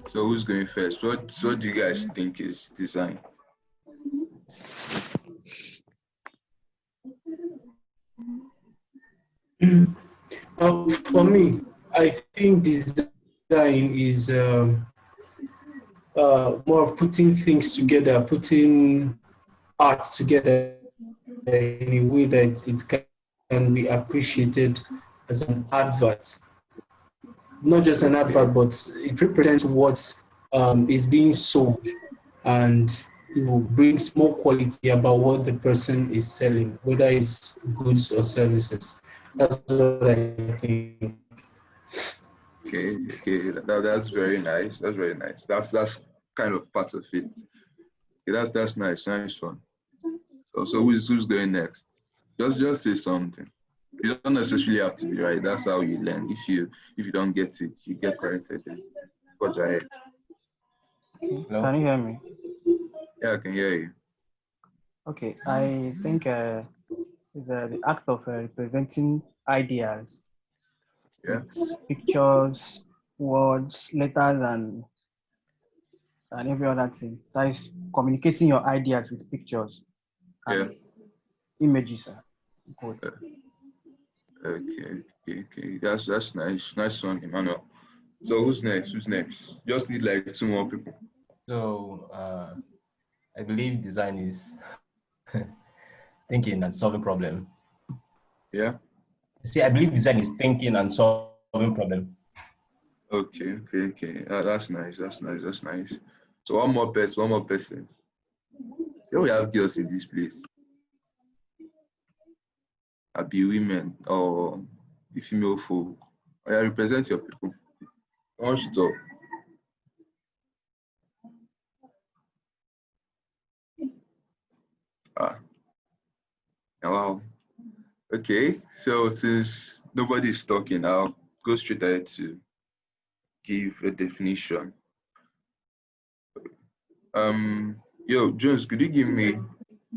So who's going first? What do you guys think is design? Well, for me, I think design is more of putting things together, putting art together in a way that it can be appreciated as an advert. Not just an advert, but it represents what is being sold, and brings more quality about what the person is selling, whether it's goods or services. That's what I think. Okay, that's very nice. That's very nice. That's kind of part of it. Okay, that's nice one. So who's going next? Just say something. You don't necessarily have to be right. That's how you learn. If you don't get it, you get corrected. Go ahead. Hello? Can you hear me? Yeah, I can hear you. Okay, I think it's the act of representing ideas. Yeah. It's pictures, words, letters, and every other thing. That is communicating your ideas with pictures and images. Good. Okay. That's nice. Nice one, Emmanuel. So who's next? Just need like 2 more people. So I believe design is thinking and solving problem. Yeah. See, I believe design is thinking and solving problem. Okay. That's nice. So one more person. So we have girls in this place. Be women or the female folk. I represent your people. I want you to talk. Wow. Okay. So since nobody is talking, I'll go straight ahead to give a definition. Yo, Jones, could you give me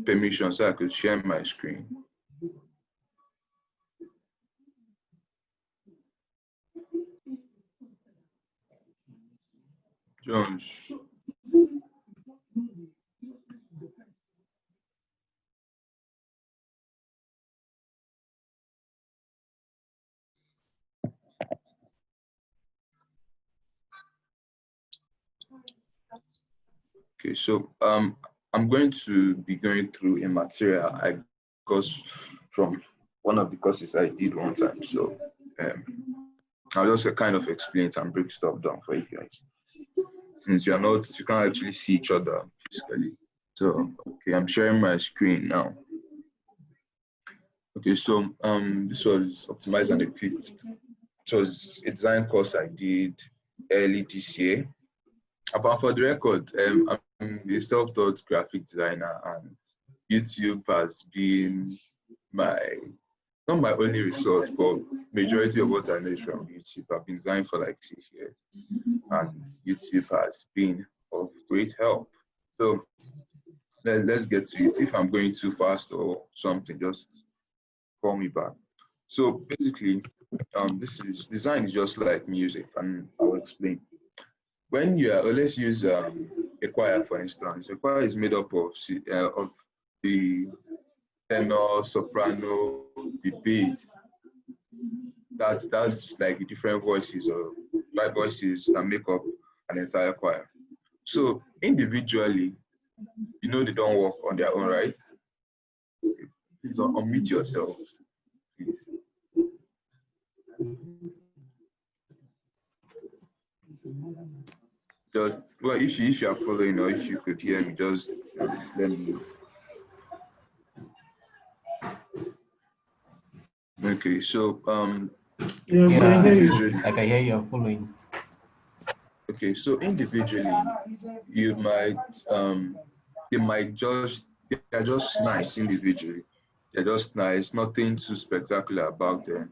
permission so I could share my screen? Jones. Okay, so I'm going to be going through a material I got from one of the courses I did one time. So I'll just kind of explain it and break stuff down for you guys. Since you can't actually see each other physically. So okay, I'm sharing my screen now. Okay, so this was Optimize and Equipped. It was a design course I did early this year. But for the record, I'm a self-taught graphic designer, and YouTube has been not my only resource, but majority of what I know is from YouTube. I've been designing for like 6 years, and YouTube has been of great help. So let's get to it. If I'm going too fast or something, just call me back. So basically, design is just like music, and I'll explain. When let's use a choir for instance. A choir is made up of the tenor, soprano, the bass. That's like the different voices or five voices that make up an entire choir. So individually, they don't work on their own, right? Please unmute yourselves, please. Just if you are following or if you could hear me, just let me know. Okay, so Yeah, I can hear you. I'm following. Okay, so individually, you might they're just nice individually. They're just nice, nothing too spectacular about them.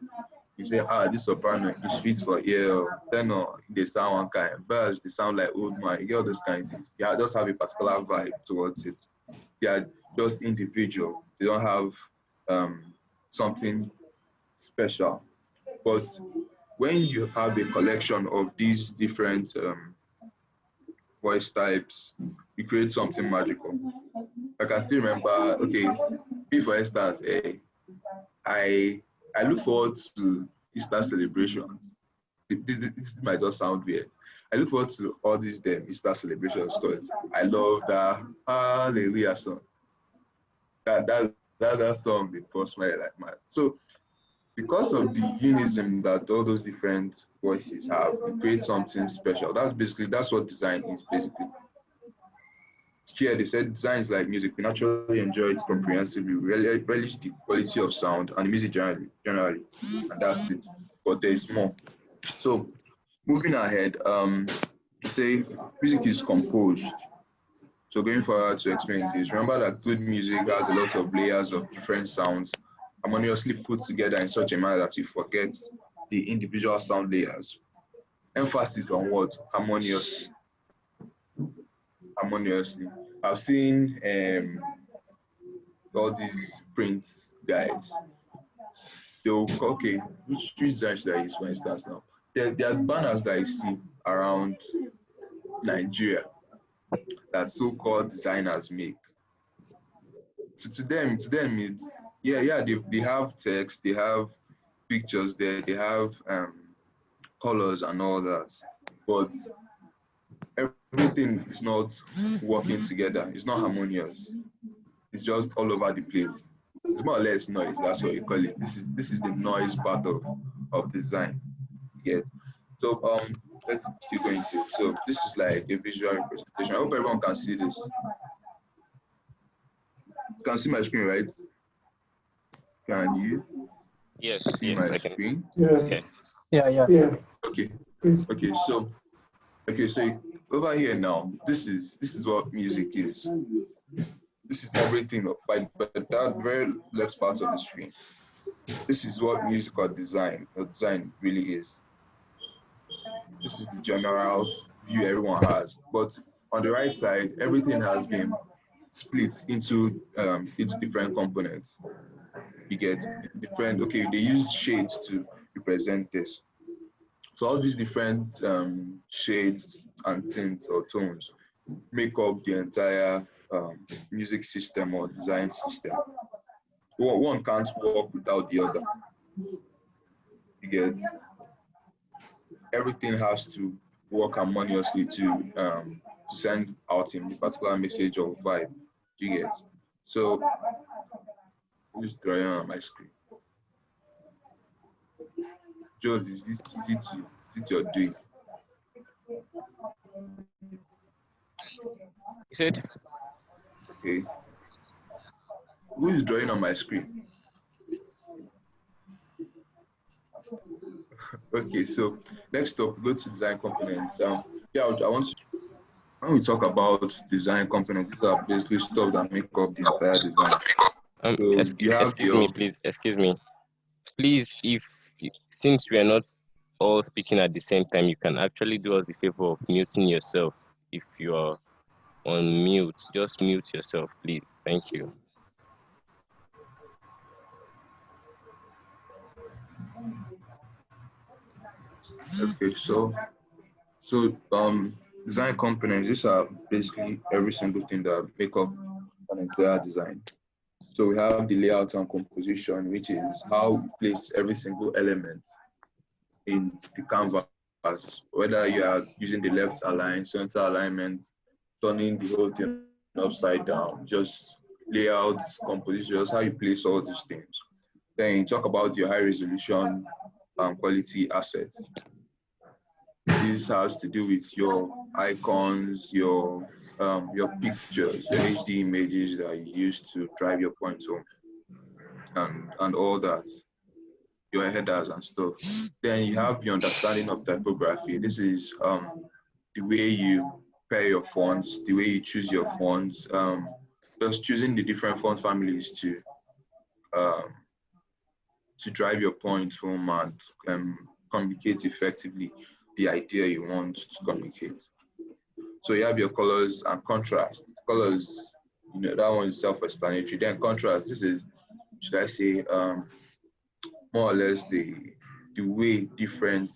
You say, this soprano is fit for ear, tenor, they sound one kind, bass, they sound like old man, you get all those kind of things. Yeah, just have a particular vibe towards it. They are just individual. They don't have something special. But when you have a collection of these different voice types, you create something magical. I can still remember, okay, for instance, I look forward to Easter celebrations. This might just sound weird. I look forward to all these Easter celebrations because I love that Hallelujah song. That song, they post my like mad. So because of the unism that all those different voices have, it creates something special. That's what design is basically. Here they said design is like music. We naturally enjoy it comprehensively. We relish the quality of sound and the music generally, and that's it. But there's more. So moving ahead, say music is composed. So going forward to explain this, remember that good music has a lot of layers of different sounds harmoniously put together in such a manner that you forget the individual sound layers. Emphasis on what? Harmoniously. I've seen all these print guys. They'll okay, which designs that is, for instance now. There's banners that I see around Nigeria that so-called designers make. To them it's they have text, they have pictures there, they have colors and all that, but everything is not working together. It's not harmonious. It's just all over the place. It's more or less noise. That's what you call it. This is the noise part of design. Yes. So let's keep going to. So this is like a visual representation. I hope everyone can see this. You can see my screen, right? Can you Yes, see yes, my I can. screen? Yeah. Yes. Yeah. Okay. Please. So over here now, this is what music is. This is everything by that very left part of the screen. This is what music or design really is. This is the general view everyone has. But on the right side, everything has been split into different components. You get different, okay, they use shades to represent this. So all these different shades and tints or tones make up the entire music system or design system. One can't work without the other. You get everything has to work harmoniously to send out a particular message or vibe. You get so who's drawing on my screen? Jones, is it you? Is it your doing? You said? Okay. Who is drawing on my screen? Okay, so next up, go to design components. When we talk about design components, these are basically stuff that make up the entire design. So you have Excuse me, please. Excuse me. Please, since we are not all speaking at the same time, you can actually do us the favor of muting yourself. If you are on mute, just mute yourself, please. Thank you. Okay, so design components, these are basically every single thing that make up an entire design. So we have the layout and composition, which is how we place every single element in the canvas, whether you are using the left align, center alignment, turning the whole thing upside down, just layout, composition, just how you place all these things. Then you talk about your high resolution quality assets. This has to do with your icons, your pictures, your HD images that you use to drive your point home, and all that, your headers and stuff. Then you have your understanding of typography. This is the way you pair your fonts, the way you choose your fonts, just choosing the different font families to drive your point home and communicate effectively the idea you want to communicate. So you have your colors and contrast. Colors, that one is self-explanatory. Then contrast, this is, should I say, more or less the way different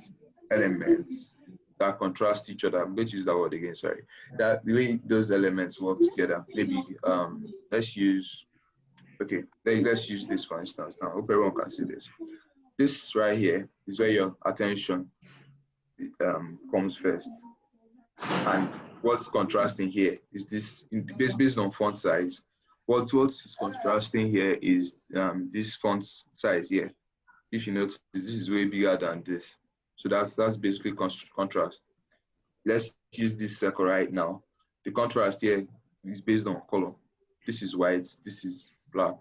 elements that contrast each other. I'm going to use that word again, sorry. That the way those elements work together. Maybe let's use let's use this for instance. Now, I hope everyone can see this. This right here is where your attention comes first. And what's contrasting here is this based on font size. What is contrasting here is this font size here. If you notice, this is way bigger than this. So that's basically contrast. Let's use this circle right now. The contrast here is based on color. This is white, this is black.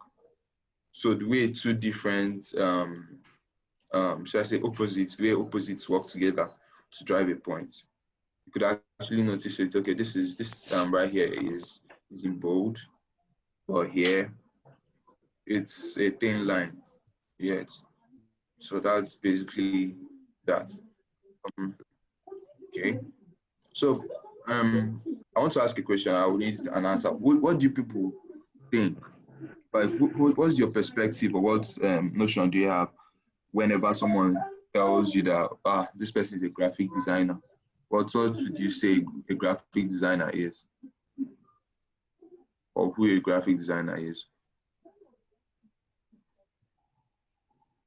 So the way two different, should I say opposites, the way opposites work together to drive a point. You could actually notice it, okay, this right here is in bold, or here, it's a thin line. Yes. So that's basically that. Okay. So I want to ask a question. I will need an answer. What do people think? Like, what's your perspective, or what notion do you have whenever someone tells you that this person is a graphic designer? What would you say a graphic designer is, or who a graphic designer is?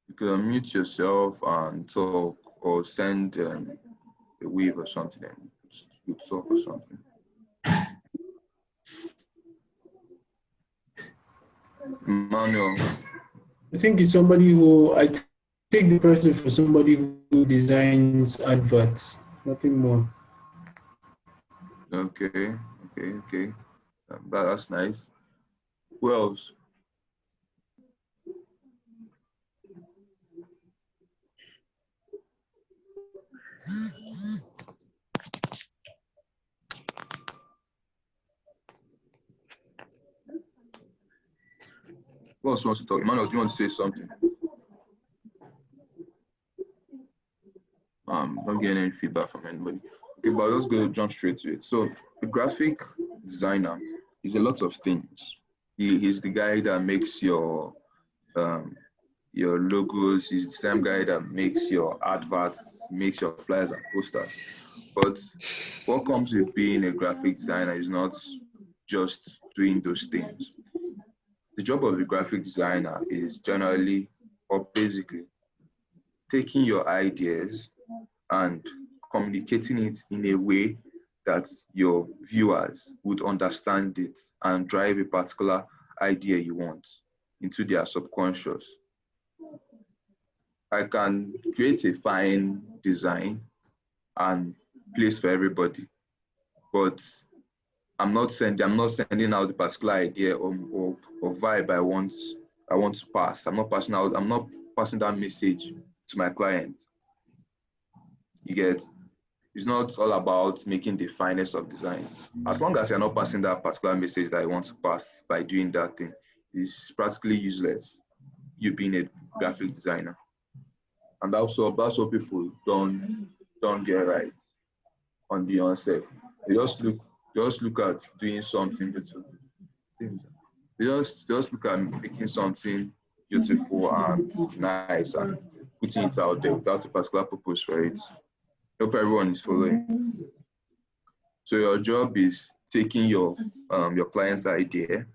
You can unmute yourself and talk, or send a wave or something, and you talk or something. Manuel. I think it's somebody who, I take the person for somebody who designs adverts, nothing more. Okay. That's nice. Who else? Who else wants to talk? Emmanuel, do you want to say something? Not getting any feedback from anybody. Okay, but let's go jump straight to it. So a graphic designer is a lot of things. He's the guy that makes your logos. He's the same guy that makes your adverts, makes your flyers and posters. But what comes with being a graphic designer is not just doing those things. The job of a graphic designer is generally, or basically, taking your ideas and communicating it in a way that your viewers would understand it and drive a particular idea you want into their subconscious. I can create a fine design and place for everybody, but I'm not sending out the particular idea or vibe I want to pass. I'm not passing that message to my clients. You get, it's not all about making the finest of design. As long as you're not passing that particular message that I want to pass by doing that thing, it's practically useless, you being a graphic designer. And that's what people don't get right on the onset. They just look at doing something beautiful. They just look at making something beautiful and nice and putting it out there without a particular purpose for it. I hope everyone is following. So your job is taking your client's idea,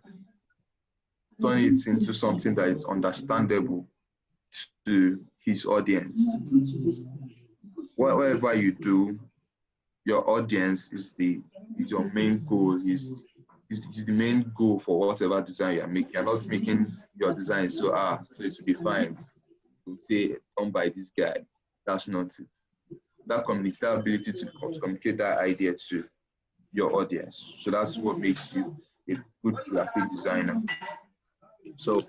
turning it into something that is understandable to his audience. Whatever you do, your audience is your main goal. Is the main goal for whatever design you're making. You're not making your design so it will be fine. We'll say done by this guy. That's not it. That ability to communicate that idea to your audience. So that's what makes you a good graphic designer. So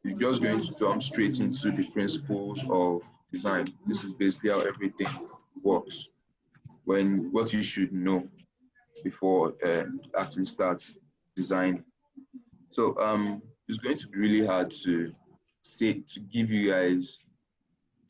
you're just going to jump straight into the principles of design. This is basically how everything works. What you should know before actually start designing. So it's going to be really hard to give you guys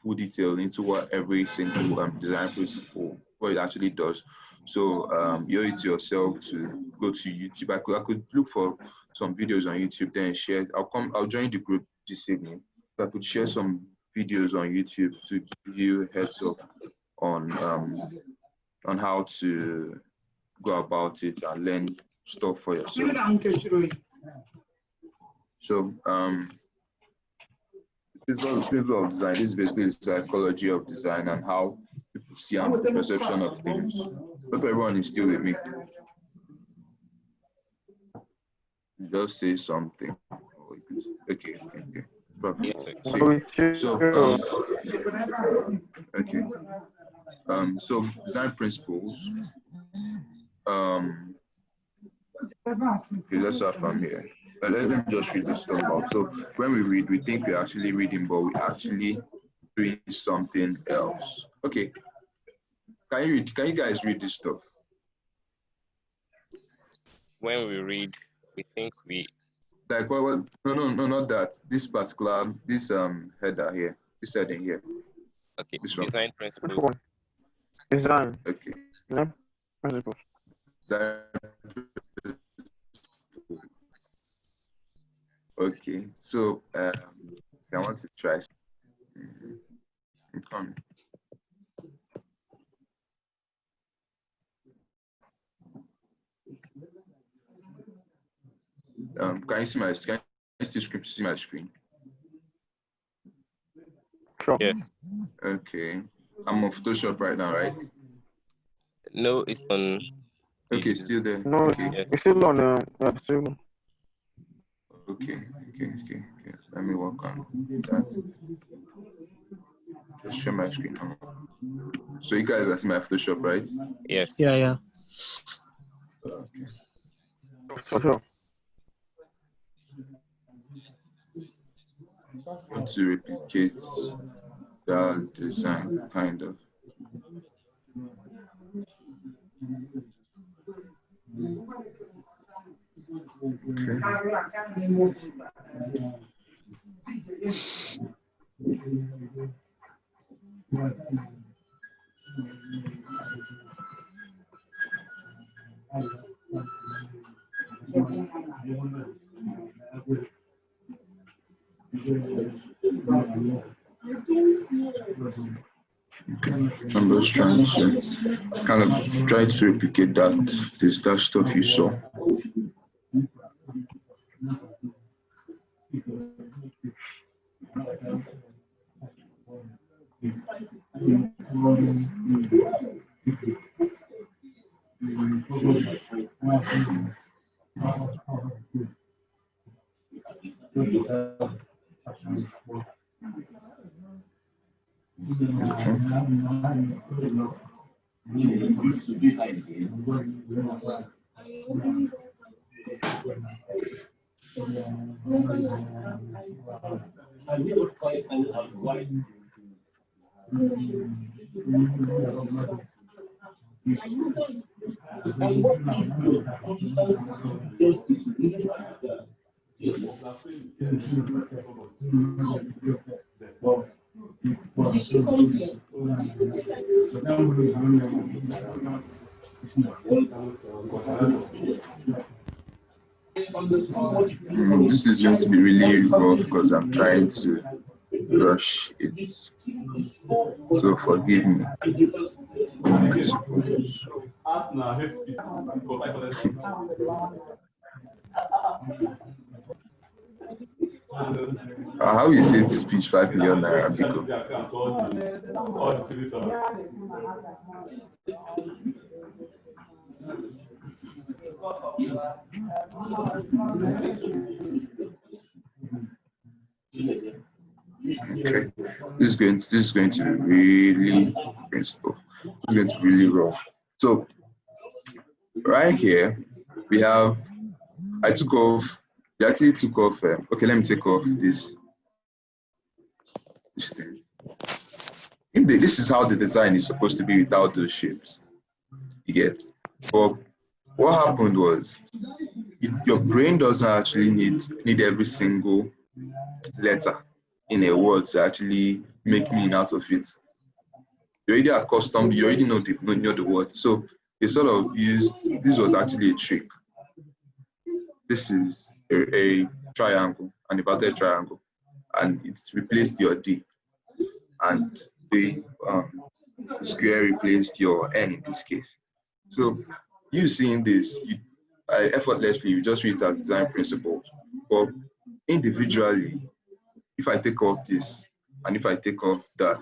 full detail into what every single design principle, what it actually does. So you owe it to yourself to go to YouTube. I could look for some videos on YouTube, then share. I'll join the group this evening. So I could share some videos on YouTube to give you a heads up on how to go about it and learn stuff for yourself. So this is of design. This is basically the psychology of design and how people see and the perception of things. Hope everyone is still with me. Just say something. Okay. Yes, So okay. So design principles. Okay, let's start from here. Let me just read this stuff out. So when we read, we think we're actually reading, but we're actually doing something else. Okay. Can you guys read this stuff? when we read, we think we Like what? No, not that. This particular header here. This heading here. okay. This one. Design principles. Design. Okay. Design principles. Design. Okay. So I want to try. I'm coming. Can you see my screen? Can you still see my screen? Sure. Yes. Okay. I'm on Photoshop right now, right? No, it's on. Okay, still there. No, Okay. Yes. it's still on still. Okay. Let me work on that. Just share my screen now. So you guys are seeing my Photoshop, right? Yes. Yeah. Okay. For sure. Want to replicate that design, kind of. Okay. I'm just trying to kind of try to replicate that stuff you saw. This is going to be really rough because I'm trying to rush it. So forgive me. How is it speech 5 million naira? Okay, this is going to be really principle. It's going to be really rough. So right here we have. I took off. They actually took off. Okay, let me take off this thing. This is how the design is supposed to be without those shapes. You get. But what happened was, your brain doesn't actually need every single letter in a word to actually make meaning out of it. You're already accustomed, you already know the word. So they sort of used, this was actually a trick. This is a triangle, an inverted triangle, and it's replaced your D. And they square replaced your n in this case. So you seeing this, effortlessly, you just read it as design principles. But individually, if I take off this and if I take off that,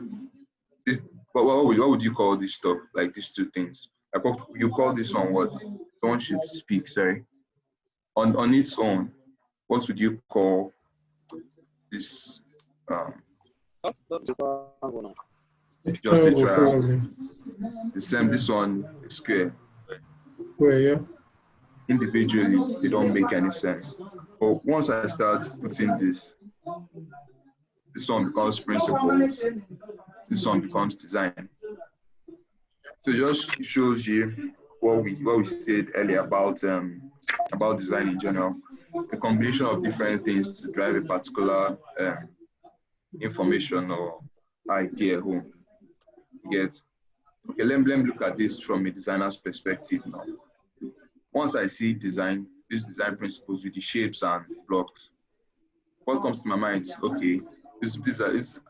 this, what would you call this stuff? Like these two things? Like what you call this one what? Someone should speak, sorry. On its own, what would you call this? Just a triangle. The same, this one is square. Where, yeah? Individually, they don't make any sense. But once I start putting this one becomes principles, this one becomes design. So it just shows you what we said earlier about design in general. A combination of different things to drive a particular information or idea home. Get okay, let me look at this from a designer's perspective now. Once I see design, these design principles with the shapes and blocks, what comes to my mind is okay, this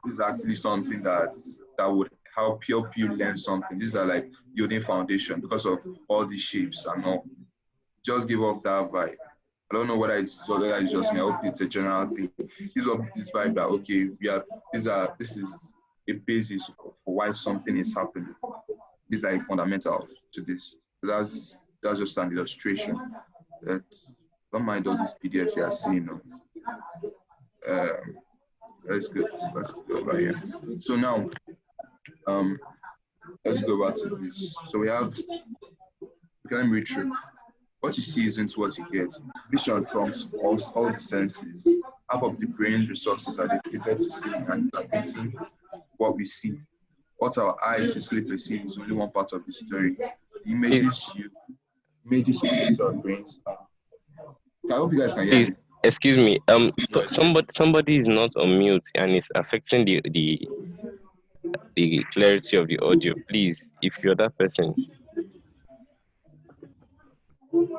is actually something that would help you learn something. These are like building foundation because of all these shapes and all. Just give off that vibe. I don't know whether it's just me. I hope it's a general thing. Gives off this vibe that okay, this is a basis for why something is happening. These are fundamentals to this. That's just an illustration. Don't mind all these PDFs you are seeing. Let's go over here. So now, let's go back to this. So we have, let me read through. What you see isn't what you get. Vision trumps all the senses. Half of the brain's resources are dedicated to seeing and interpreting what we see. What our eyes physically perceive is only one part of the story. The images you into our brains. I hope you guys can hear me. Excuse me. Somebody is not on mute and it's affecting the clarity of the audio. Please, if you're that person. Let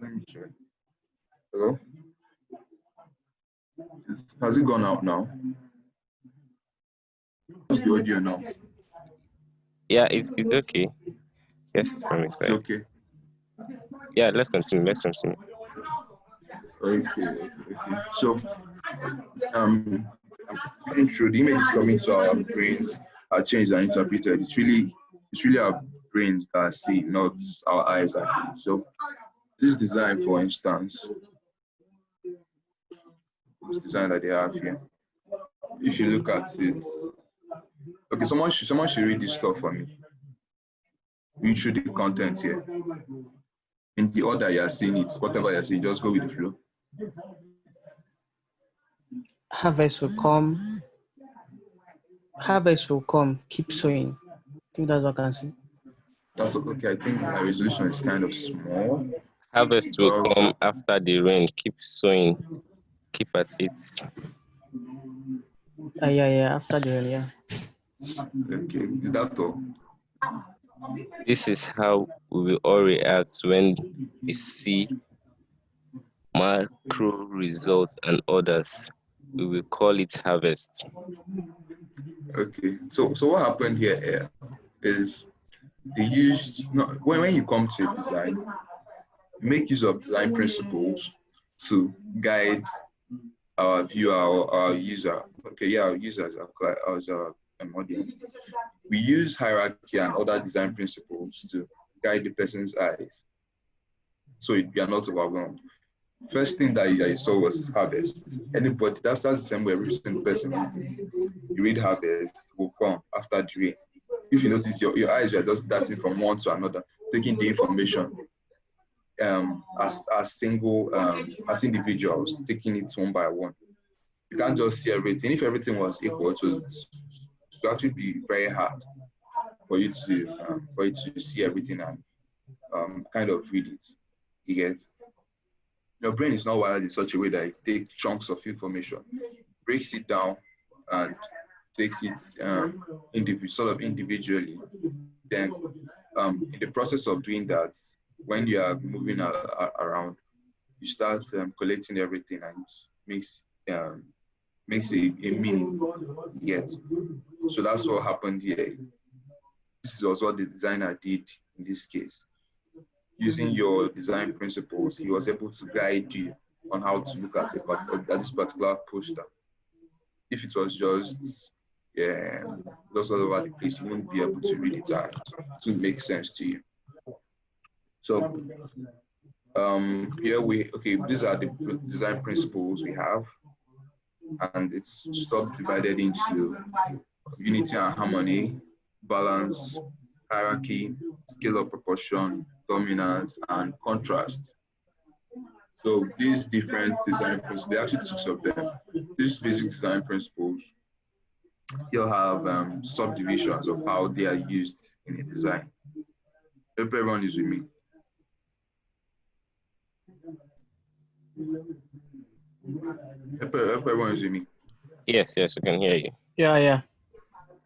me check. Hello? Has it gone out now? What's the audio now? Yeah, it's okay. Yes, from my It's side. okay. Yeah, let's continue. Okay. So, going through the images coming to our brains are changed and interpreted. It's really our brains that see, not our eyes actually. So, this design, for instance, this design that they have here. If you look at it, okay, someone should read this stuff for me. Read through the content here. In the order you are seeing it, whatever you are seeing, just go with the flow. Harvest will come, keep sowing. I think that's what I can see. That's okay. I think my resolution is kind of small. Harvest will come after the rain. Keep sowing. Keep at it. Yeah, after the rain, yeah. Okay, is that all? This is how we will all react when we see macro results and others. We will call it harvest. Okay, so what happened here is they used, when you come to design, make use of design principles to guide our viewer or our user. Okay, yeah, our users, our audience. We use hierarchy and other design principles to guide the person's eyes, so you are not overwhelmed. First thing that you saw was harvest. Anybody, that's the same way every single person. You read harvest will come after the rain. If you notice, your eyes were just darting from one to another, taking the information as individuals, taking it one by one. You can't just see everything. If everything was equal, it would actually be very hard for you to see everything and kind of read it. You get? Your brain is not wired in such a way that it takes chunks of information, breaks it down, and takes it individually. Then, in the process of doing that, when you are moving around, you start collecting everything and makes a meaning. Yet, So that's what happened here. This was what the designer did in this case. Using your design principles, he was able to guide you on how to look at this particular poster. If it was just all over the place, you wouldn't be able to read it out to make sense to you. So these are the design principles we have, and it's subdivided into unity and harmony, balance, hierarchy, scale of proportion, dominance, and contrast. So these different design principles, there are actually 6 of them. These basic design principles still have subdivisions of how they are used in a design. Hope everyone is with me. Hope everyone is with me. Yes, I can hear you. Yeah.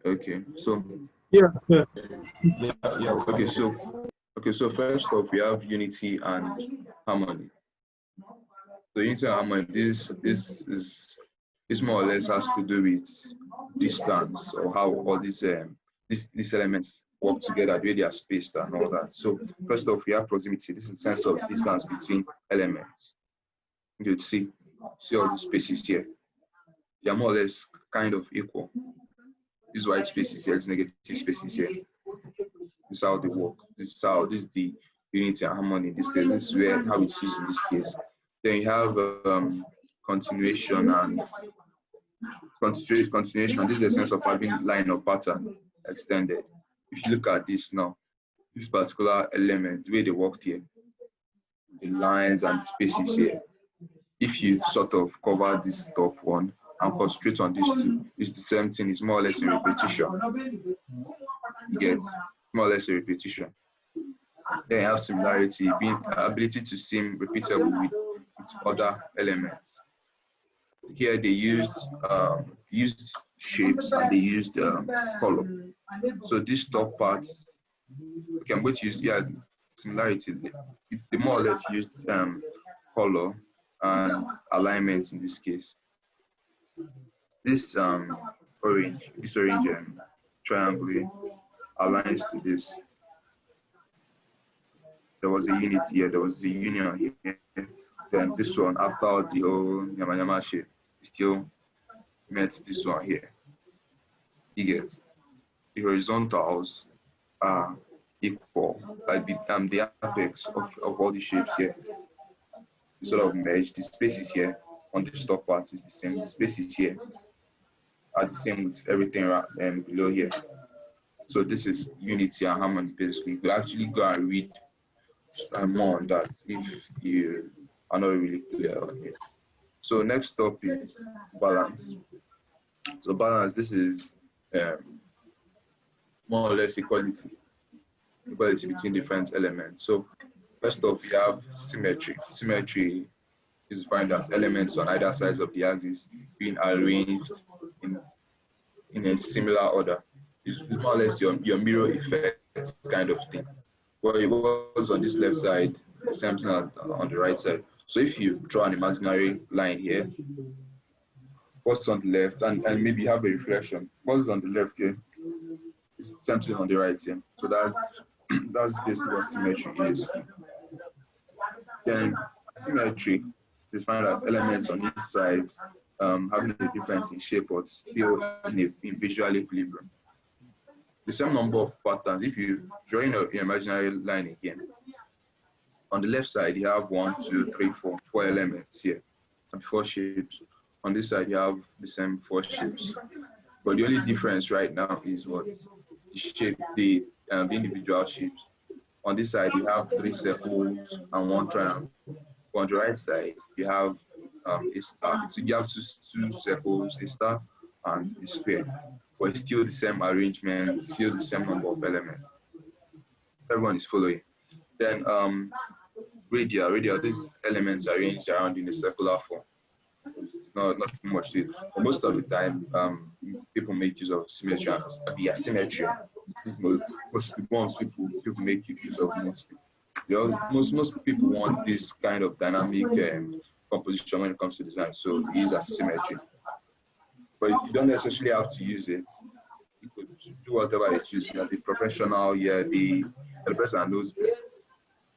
Okay, so Yeah. Okay, so first off, we have unity and harmony. So unity and harmony, this more or less has to do with distance, or how all these elements work together, the way they are spaced and all that. So first off, we have proximity. This is the sense of distance between elements. You see all the spaces here. They are more or less kind of equal. These white spaces here, these negative spaces here. This is how they work. This is the unity and harmony in this case. This is how it's used in this case. Then you have continuation and continuation. This is a sense of having line or pattern extended. If you look at this now, this particular element, the way they worked here, the lines and spaces here. If you sort of cover this top one and concentrate on these two, it's the same thing. It's more or less a repetition. You get more or less a repetition. Then you have similarity, being ability to seem repeatable with other elements. Here they used shapes and they used color. So this top part, we can both use similarity. They more or less used color and alignment in this case. This orange triangle aligns to this. There was a unity here, there was a union here. Then this one, after the old Yama shape, still met this one here. You get the horizontals are equal, like the apex of all the shapes here. Sort of merge. The spaces here on the top part is the same. The spaces here are the same with everything below here. So this is unity and harmony basically. You actually go and read more on that if you are not really clear on it. So next up is balance. So balance, this is more or less equality between different elements. So first off, we have symmetry. Symmetry is defined as elements on either sides of the axis being arranged in a similar order. It's more or less your mirror effect kind of thing. Well, it was on this left side, the same thing on the right side. So if you draw an imaginary line here, what's on the left, and maybe have a reflection, what's on the left here is something on the right here. So that's basically what symmetry is. Then symmetry is defined as elements on each side having a difference in shape but still in visual equilibrium. The same number of patterns. If you draw in an imaginary line again, on the left side you have 1, 2, 3, 4 elements here, and 4 shapes. On this side you have the same 4 shapes, but the only difference right now is what the shape, the individual shapes. On this side you have 3 circles and 1 triangle. On the right side you have a star. So you have two circles, a star, and a square. But it's still the same arrangement, still the same number of elements. Everyone is following. Then radial, these elements are arranged around in a circular form. Not too much to it. But most of the time, people make use of symmetry and the asymmetry. This most people make use of mostly. Most people want this kind of dynamic composition when it comes to design, so we use asymmetry. But you don't necessarily have to use it. you could do whatever you choose. You're the professional, you're the person that knows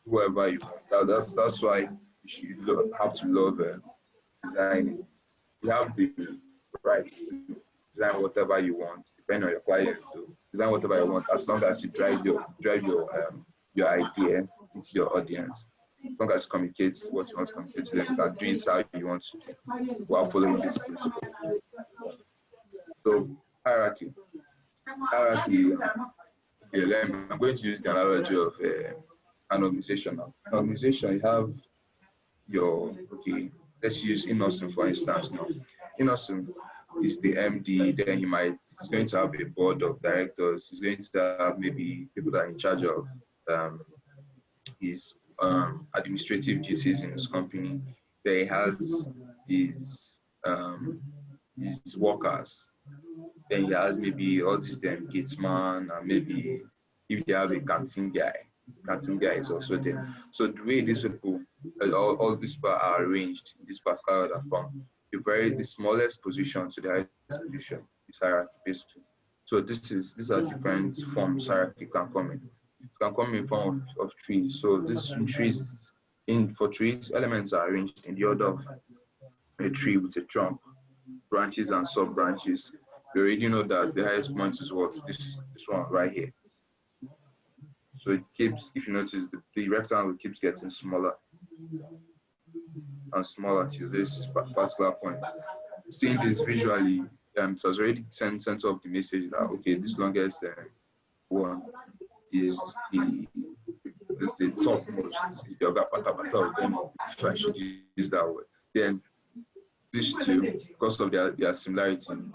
whoever you want. That's why you have to love designing. You have the right to design whatever you want, depending on your clients. To design whatever you want, as long as you drive your idea into your audience. As long as you communicate what you want to communicate to them, you can do it how you want to do it while following this principle. So hierarchy. Okay, I'm going to use the analogy of an organization now. An organization, you have let's use Innocent for instance now. Innocent is the MD, then he's going to have a board of directors, he's going to have maybe people that are in charge of his administrative duties in his company. Then he has his workers. Then he has maybe all these gatesman, and maybe if they have a canteen guy is also there. So the way these people, all these people are arranged in this particular order from the smallest position to the highest position is hierarchy basically. So these are different forms hierarchy can come in. It can come in form of trees. So for trees, elements are arranged in the order of a tree with a trunk, branches and sub branches. We already know that the highest point is what this one right here. So it keeps, if you notice, the rectangle keeps getting smaller and smaller to this particular point. Seeing this visually, it has already sent off the message that okay, this longest one is the topmost, is the Oga Patapata of them, if I should use that word. Then these two, because of their similarity in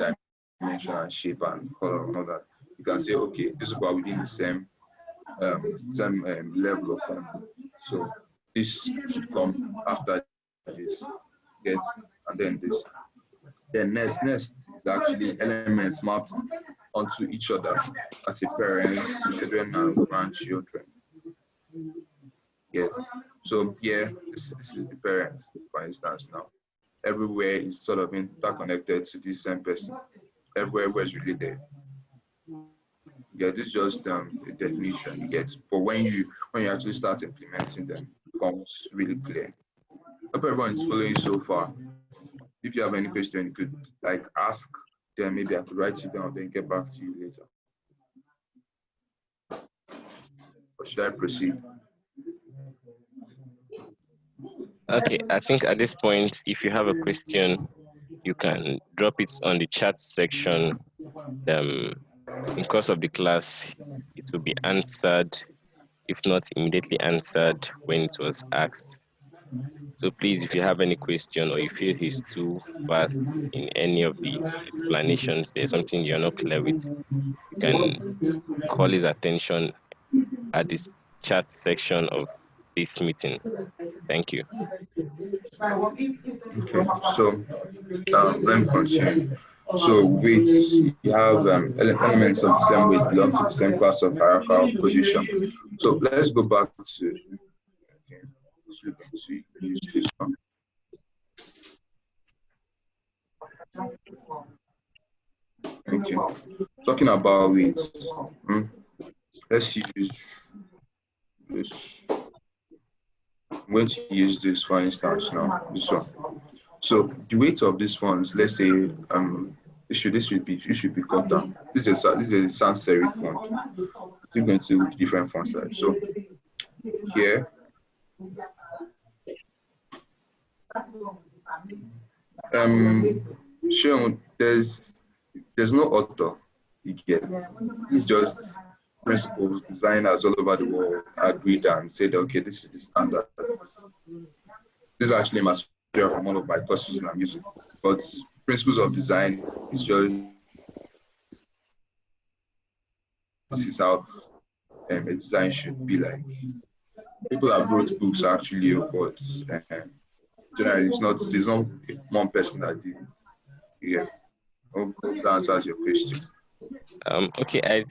dimension and shape and color and all that, you can say, okay, this is what within the same level of family. So this should come after this, and then this. Then next is actually elements mapped onto each other as a parent, children, and grandchildren. Yeah. So yeah, this is the parent, for instance. Now, everywhere is sort of interconnected to this same person. Everywhere is related. Yeah, this is just a definition you get. But when you actually start implementing them, it becomes really clear. Hope everyone is following so far. If you have any question, you could ask. Then maybe I could write it down, then get back to you later. Or should I proceed? Okay, I think at this point, if you have a question, you can drop it on the chat section. In course of the class, it will be answered, if not immediately answered when it was asked. So please, if you have any question or you feel he's too fast in any of the explanations, there's something you're not clear with, you can call his attention at this chat section of this meeting. Thank you. Okay, so let me continue. So weights, you have elements of the same weight belong to the same class of hierarchical position. So let's go back to, okay, so you can see, use this one. Okay, talking about weights, let's use this. I'm going to use this for instance now, this one. So the weight of these ones, let's say it should be cut down. This is a sans serif font. We're going to do different font types. So here, shown there's no author. You get, it's just principles. Designers all over the world agreed and said, okay, this is the standard. This is actually material from one of my courses in music, but principles of design is just, this is how a design should be like. People have wrote books actually, but generally it's not one person that did it. Yeah, hope that answers your question. Okay, I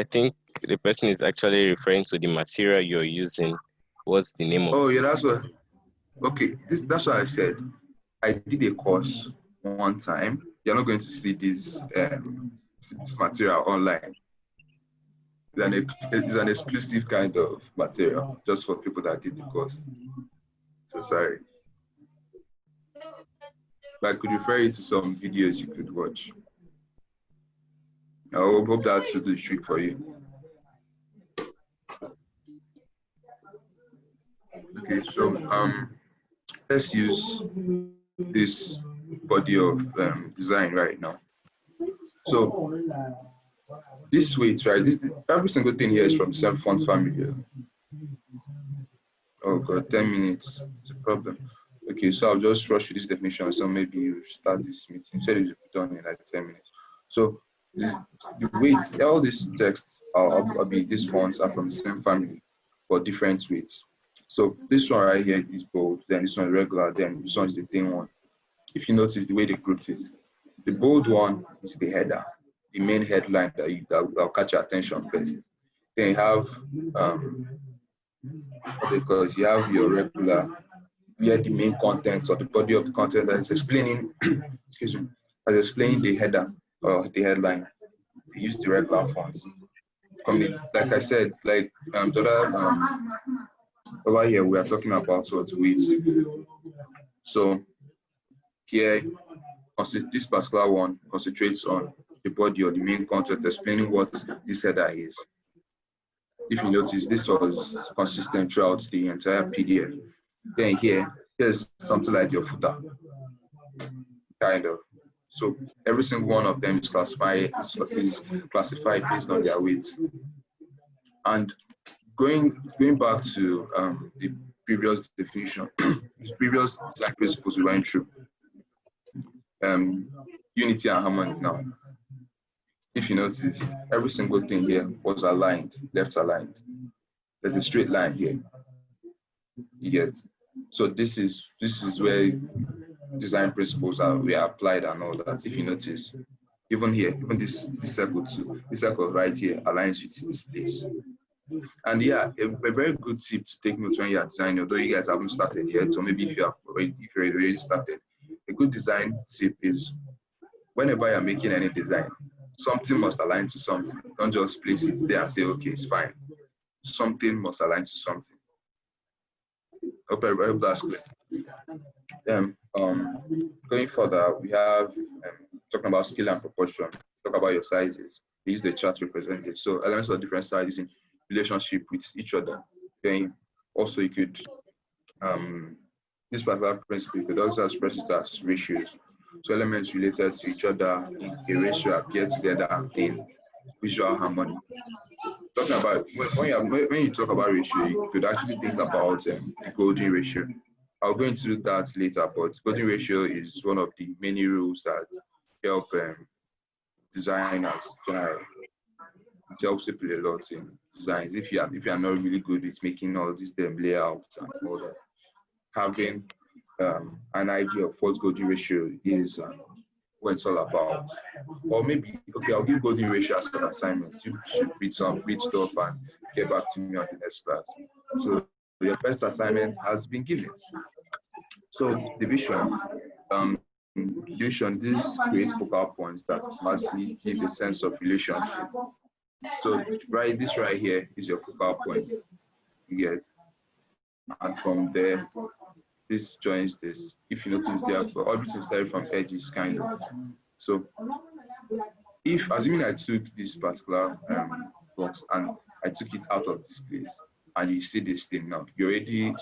think the person is actually referring to the material you're using. What's the name of? Oh yeah, that's what. Okay, that's what I said. I did a course one time. You're not going to see this this material online. It's an exclusive kind of material just for people that did the course. So sorry. But I could refer you to some videos you could watch. I hope that will do the trick for you. Okay, so let's use this body of design right now. So this weight, right? Every single thing here is from the same font family. Oh God, 10 minutes. It's a problem. Okay, so I'll just rush with this definition. So maybe you start this meeting. So it's done in like 10 minutes. So the weights, all these texts are these fonts are from the same family, but different weights. So this one right here is bold, then this one is regular, then this one is the thin one. If you notice the way they grouped it, the bold one is the header, the main headline that'll catch your attention first. Then you have because you have your regular, where the main contents or the body of the content that is explaining, excuse me, as explaining the header or the headline. They use the regular fonts. Like I said, like over here we are talking about what weights. So here, this particular one concentrates on the body or the main content, explaining what this header is. If you notice, this was consistent throughout the entire PDF. Then here's something like your footer, kind of. So every single one of them is classified based on their weight. And going back to the previous definition, the previous design principles we went through, unity and harmony now. If you notice, every single thing here was aligned, left aligned. There's a straight line here. You get? So this is where design principles are applied and all that. If you notice, even here, even this circle too, this circle right here aligns with this place. And yeah, a very good tip to take notes when you're designing, although you guys haven't started yet, or maybe if you're already started, a good design tip is whenever you're making any design, something must align to something. Don't just place it there and say, okay, it's fine. Something must align to something. I hope that's clear. Going further, we have talking about scale and proportion. Talk about your sizes. We use the chart to represent it. So elements of different sizes in relationship with each other. Then also you could this particular principle you could also express it as ratios. So elements related to each other in a ratio appear together in visual harmony. Talking about when you talk about ratio, you could actually think about the golden ratio. I'll go into that later, but golden ratio is one of the many rules that help designers generally. It helps people a lot in designs. If you are not really good at making all these layouts and all that, having an idea of what golden ratio is what it's all about. Or maybe, okay, I'll give golden ratio as an assignment. You should read stuff and get back to me on the next class. So your first assignment has been given. So division, this creates focal points that mostly give a sense of relationship. So this right here is your focal point. You get, and from there, this joins this. If you notice, there everything started from edges, kind of. So, if assuming I took this particular box and I took it out of this place, and you see this thing now, it already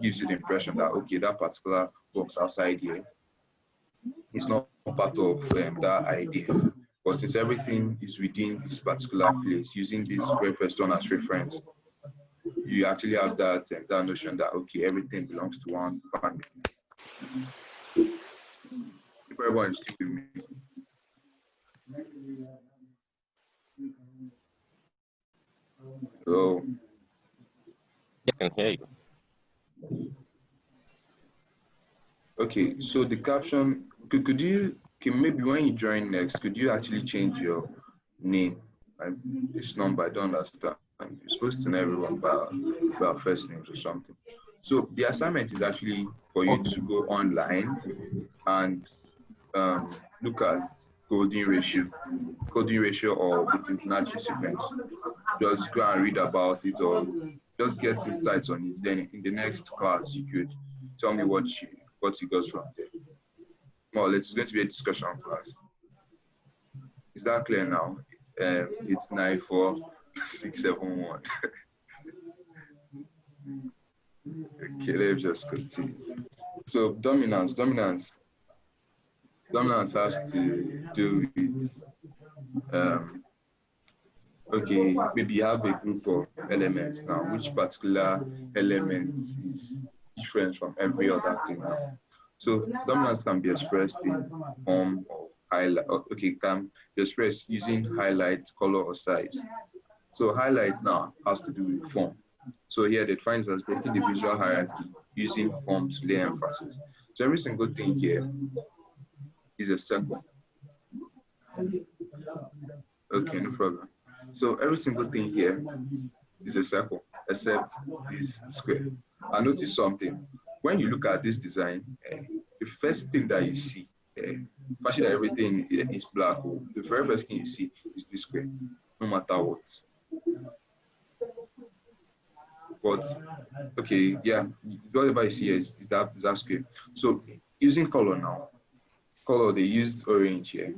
gives you the impression that okay, that particular box outside here is not part of that idea. But since everything is within this particular place, using this very first one as reference, you actually have that notion that okay, everything belongs to one family. If everyone is still with me. So I can hear you. Okay, so the caption, could you maybe when you join next, could you actually change your name? This number, I don't understand. You're supposed to know everyone by our first names or something. So the assignment is actually for you to go online and look at coding ratio or with Fibonacci sequence. Just go and read about it or just get insights on it. Then in the next class, you could tell me what you got from there. More or less, it's going to be a discussion class. Is that clear now? It's 94671. Okay, let's just continue. So dominance has to do with okay, maybe you have a group of elements now. Which particular element is different from every other thing now? So dominance can be expressed in form of highlight. Okay, can be expressed using highlight, color, or size. So highlight now has to do with form. So here they define as breaking the visual hierarchy using form to lay emphasis. So every single thing here is a circle. Okay, no problem. So every single thing here is a circle, except this square. And notice something. When you look at this design, the first thing that you see, actually everything is black. The very first thing you see is this square, no matter what. But okay, yeah, whatever you see is that square. So using color now, they used orange here.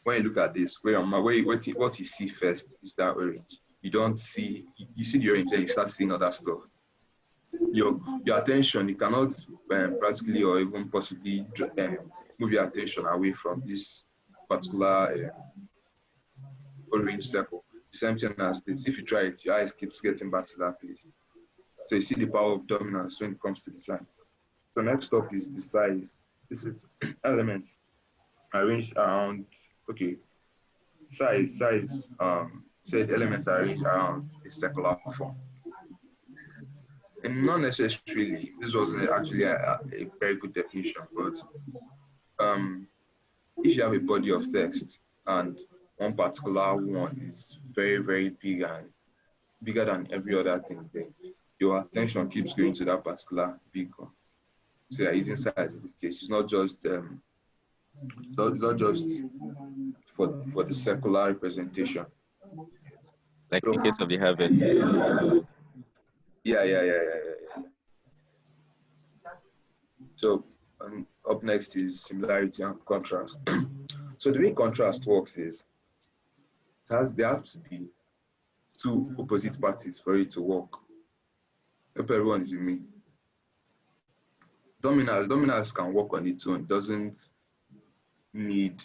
When you look at this, what you see first is that orange. You don't see, you see the orange, then you start seeing other stuff. Your attention, you cannot practically or even possibly move your attention away from this particular orange circle. The same thing as this. If you try it, your eyes keeps getting back to that place. So you see the power of dominance when it comes to design. So next up is the size. This is elements arranged around, okay, size, said elements are arranged around a circular form. And not necessarily, this wasn't actually a very good definition, but if you have a body of text and one particular one is very, very big and bigger than every other thing, then your attention keeps going to that particular big one. So you're using size in this case. It's not just for the circular representation. Like in the case of the harvest. Yeah. So up next is similarity and contrast. So the way contrast works is there have to be two opposite parties for it to work. Hope everyone is with me. Dominance can work on its own. It doesn't need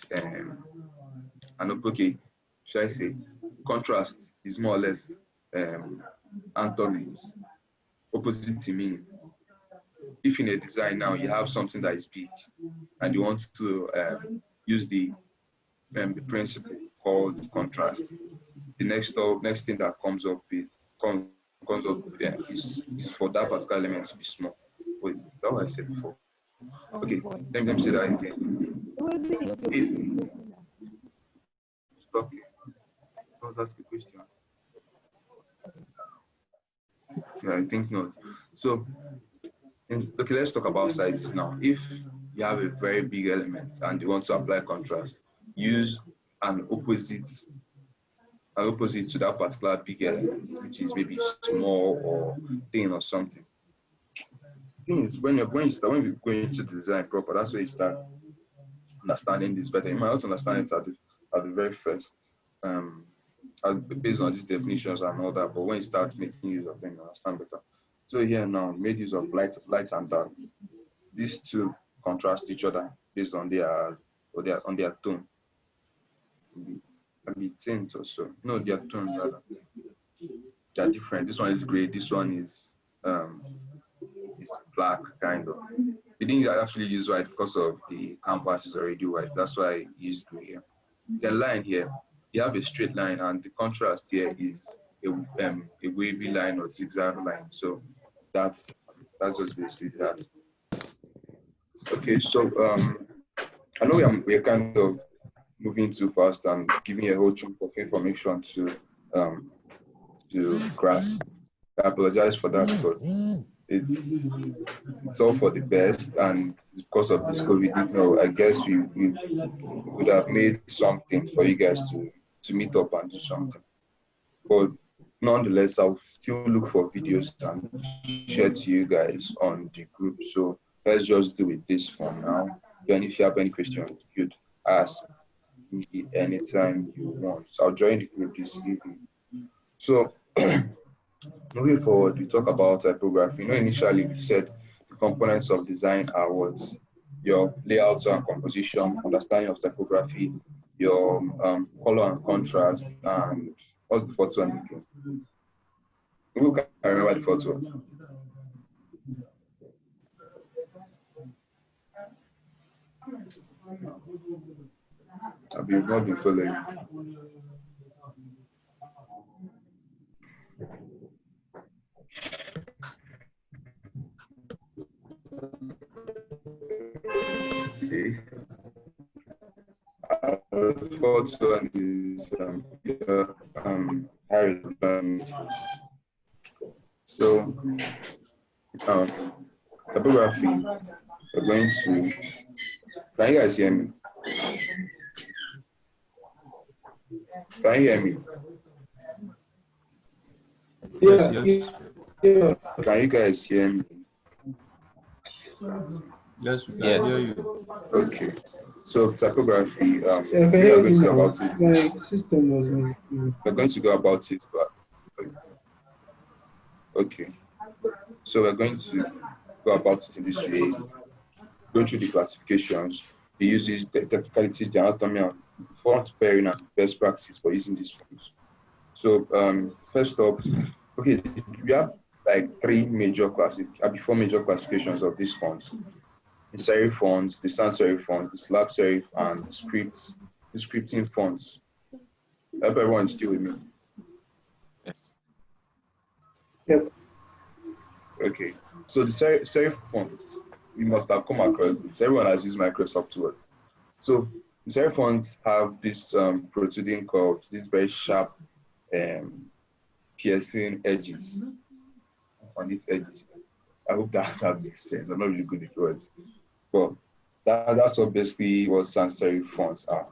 okay, should I say contrast is more or less antonyms, opposite meaning. If in a design now you have something that is big and you want to use the principle called contrast, the next thing that comes up is for that particular element to be small. Wait, that was I said before. Okay, let me say that again. Stop here. Oh, that's the question. Yeah, I think not. So, okay, let's talk about sizes now. If you have a very big element and you want to apply contrast, use an opposite to that particular big element, which is maybe small or thin or something. The thing is, when we go into design proper, that's where you start understanding this better. You might also understand it at the very first, based on these definitions and all that. But when you start making use of them, you understand better. So here now, made use of light and dark. These two contrast each other based on their tone. Maybe tint or so. No, their tone rather. They are different. This one is gray. This one is black, kind of. We didn't actually use white because of the canvas is already white. That's why I used gray here. The line here, you have a straight line, and the contrast here is a wavy line or zigzag line. So that's just basically that. Okay, so I know we're kind of moving too fast and giving a whole chunk of information to grasp. I apologize for that, but it's all for the best, and because of this COVID, I guess we would have made something for you guys to meet up and do something. But nonetheless, I'll still look for videos and share to you guys on the group. So let's just do it this for now. Then if you have any questions, you could ask me anytime you want. So I'll join the group this evening. So moving forward, we talk about typography. Initially we said the components of design are what? Your layout and composition, understanding of typography, your color and contrast, and what's the fourth one again? Who can remember the fourth one? I've not been following. Okay. Fourth one is hierarchy. So typography, we're going to, can you guys hear me? Can you hear me? Yeah. Can you guys hear me? Yes, we can hear you. Okay. So typography, we are Yeah, going to go about it. my system was We're going to go about it, but okay. So we're going to go about it in this way, going through the classifications, the uses, the technicalities, the anatomy, and font pairing and best practice for using these fonts. So first up, okay, we have like four major classifications of these fonts: the serif fonts, the sans serif fonts, the slab serif, and the scripting fonts. I hope everyone is still with me. Yep. Okay, so the serif fonts, we must have come across this. Everyone has used Microsoft Word. So the serif fonts have this protruding curves, these very sharp piercing edges on these edges. I hope that makes sense. I'm not really good at words, but that's what basically what sans serif fonts are.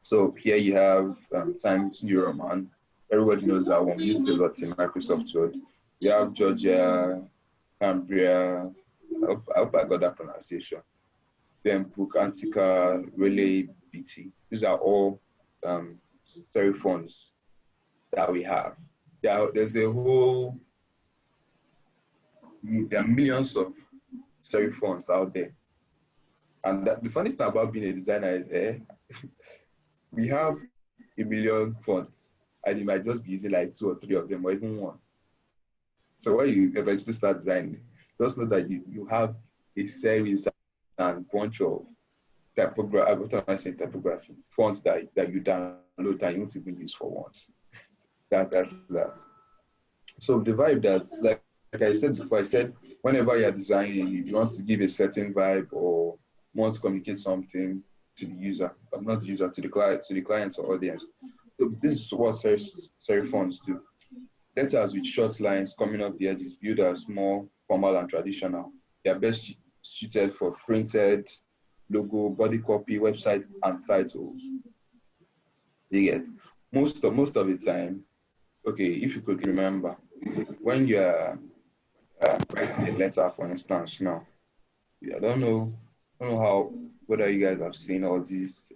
So here you have Times New Roman. Everybody knows that one. We use it a lot in Microsoft Word. You have Georgia, Cambria. I hope I got that pronunciation. Then Book Antica, Relay, BT. These are all serif fonts that we have. There's a whole, there are millions of serif fonts out there. And the funny thing about being a designer is we have a million fonts, and you might just be using like 2 or 3 of them, or even one. So when you eventually start designing, just know that you have a series and bunch of typography fonts that you download that you won't even use for once. That's that. So the vibe that, like I said before, I said whenever you're designing, you want to give a certain vibe or want to communicate something to the user, but not the user, to the client or audience. So this is what serif fonts do. Letters with short lines coming off the edges, viewed as more formal and traditional. They are best suited for printed logo, body copy, website, and titles. You get most of the time. Okay, if you could remember, when you're writing a letter, for instance, now, I don't know how, whether you guys have seen all these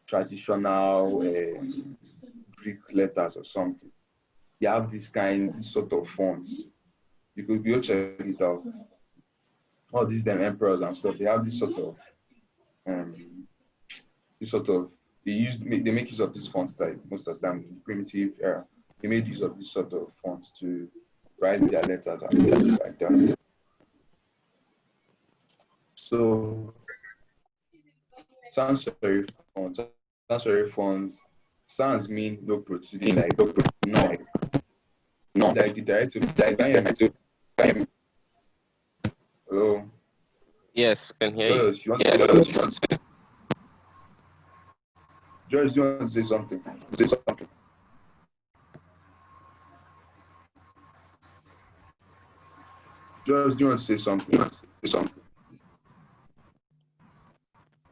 traditional Greek letters or something. They have this sort of fonts. You could go check it out. All these emperors and stuff, they have this sort of they make use of this font type most of the time in the primitive era. They made use of this sort of fonts to write their letters and things like that. So sans serif fonts, sans mean no protruding, like no, like the direct to hello. Yes, I can hear you. Joyce, you want to say something? Joyce, you want to say something? Say something. Just, do you want to say something?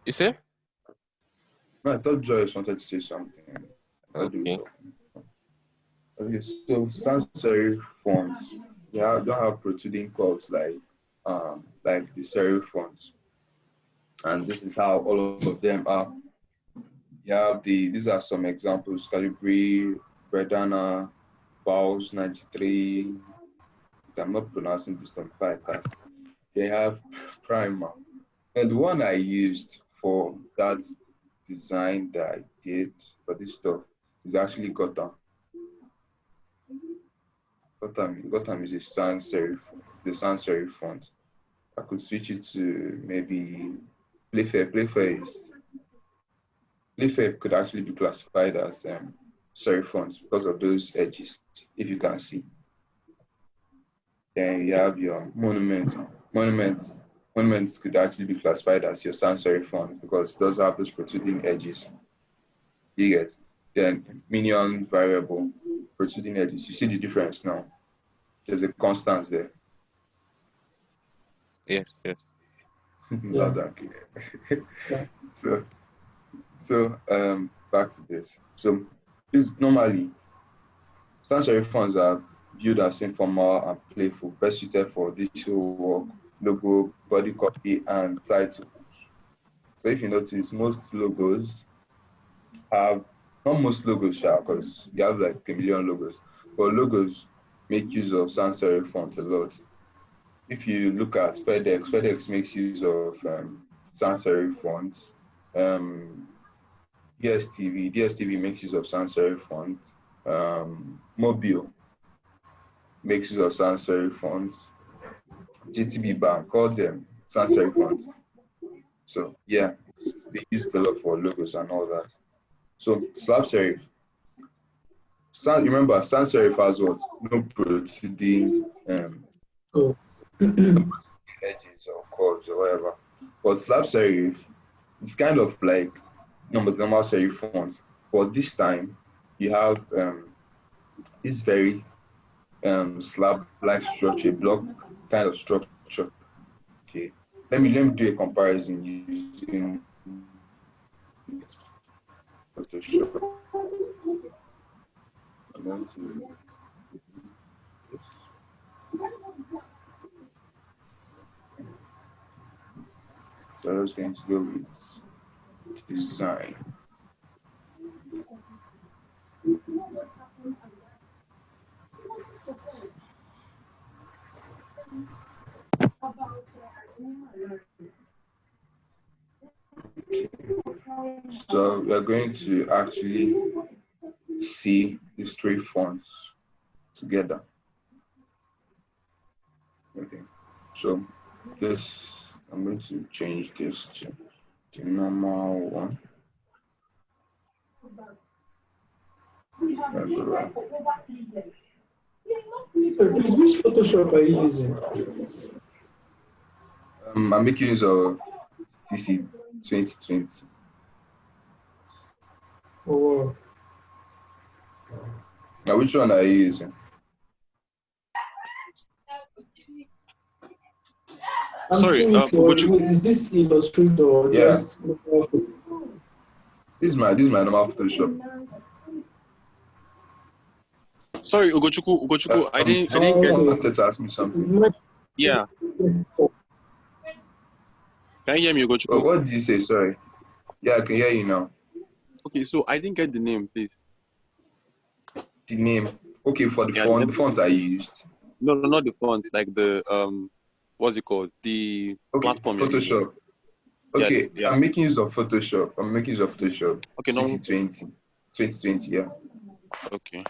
You say? No, I thought Joyce wanted to say something. Okay. Okay, so sans serif fonts, don't have protruding curves like the serif fonts, and this is how all of them are. You have these are some examples: Calibri, Verdana, Vowels 93. I'm not pronouncing this one like that. They have Primer, and the one I used for that design that I did for this stuff is actually Gotham. Gotham is a sans serif font. I could switch it to maybe Playfair. Playfair could actually be classified as serif fonts because of those edges, if you can see. Then you have your Monuments. Monuments could actually be classified as your sans serif font because it does have those protruding edges. You get. Then Minion variable, protruding edges. You see the difference now. There's a constant there. Yes. Not that clear. So back to this. So this normally sans serif fonts are viewed as informal and playful, best suited for digital work, logo, body copy, and title. So if you notice, most logos have, not most logos, because you have like a million logos, but logos make use of sans serif font a lot. If you look at FedEx makes use of sans serif font. DSTV makes use of sans serif font. Mobile makes use of sans serif fonts. GTB Bank, all them sans serif fonts. So yeah, they use it a lot for logos and all that. So slab serif. Remember, sans serif has what? No protruding edges or curves or whatever. But slab serif, it's kind of like normal serif fonts. But this time, you have this very slab-like structure, block kind of structure. Okay, let me do a comparison using Photoshop. So I was going to go with design. So we are going to actually see these three fonts together. Okay, so this, I'm going to change this to the normal one. Please, which Photoshop are you using? I'm making use of CC 2020. Oh. Now, which one are you using? Sorry, is this Illustrator or just? This is my normal Photoshop. Sorry, Ugochukwu, I didn't get. You wanted to ask me something. Yeah. Can you hear me, Ugochukwu? What did you say? Sorry. Yeah, I can hear you now. Okay, so I didn't get the name, please. The name. Okay, for the font, the fonts I used. No, not the font. Like the what's it called? The platform. Photoshop. Okay, yeah. I'm making use of Photoshop. Okay, no. 2020, yeah. Okay.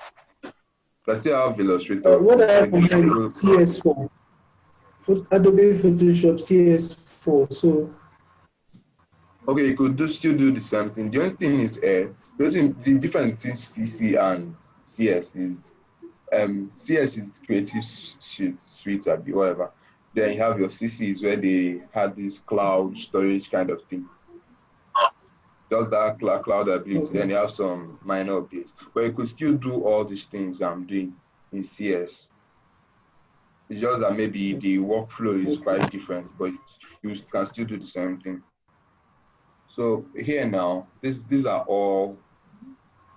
I still have Illustrator. What I have CS4. Adobe Photoshop CS4. So. Okay, you could still do the same thing. The only thing is, the difference between CC and CS is, CS is Creative Suite or whatever. Then you have your CC where they had this cloud storage kind of thing. Just that cloud ability. Okay. Then you have some minor updates. But you could still do all these things I'm doing in CS. It's just that maybe the workflow is quite different, but you can still do the same thing. So here now, these are all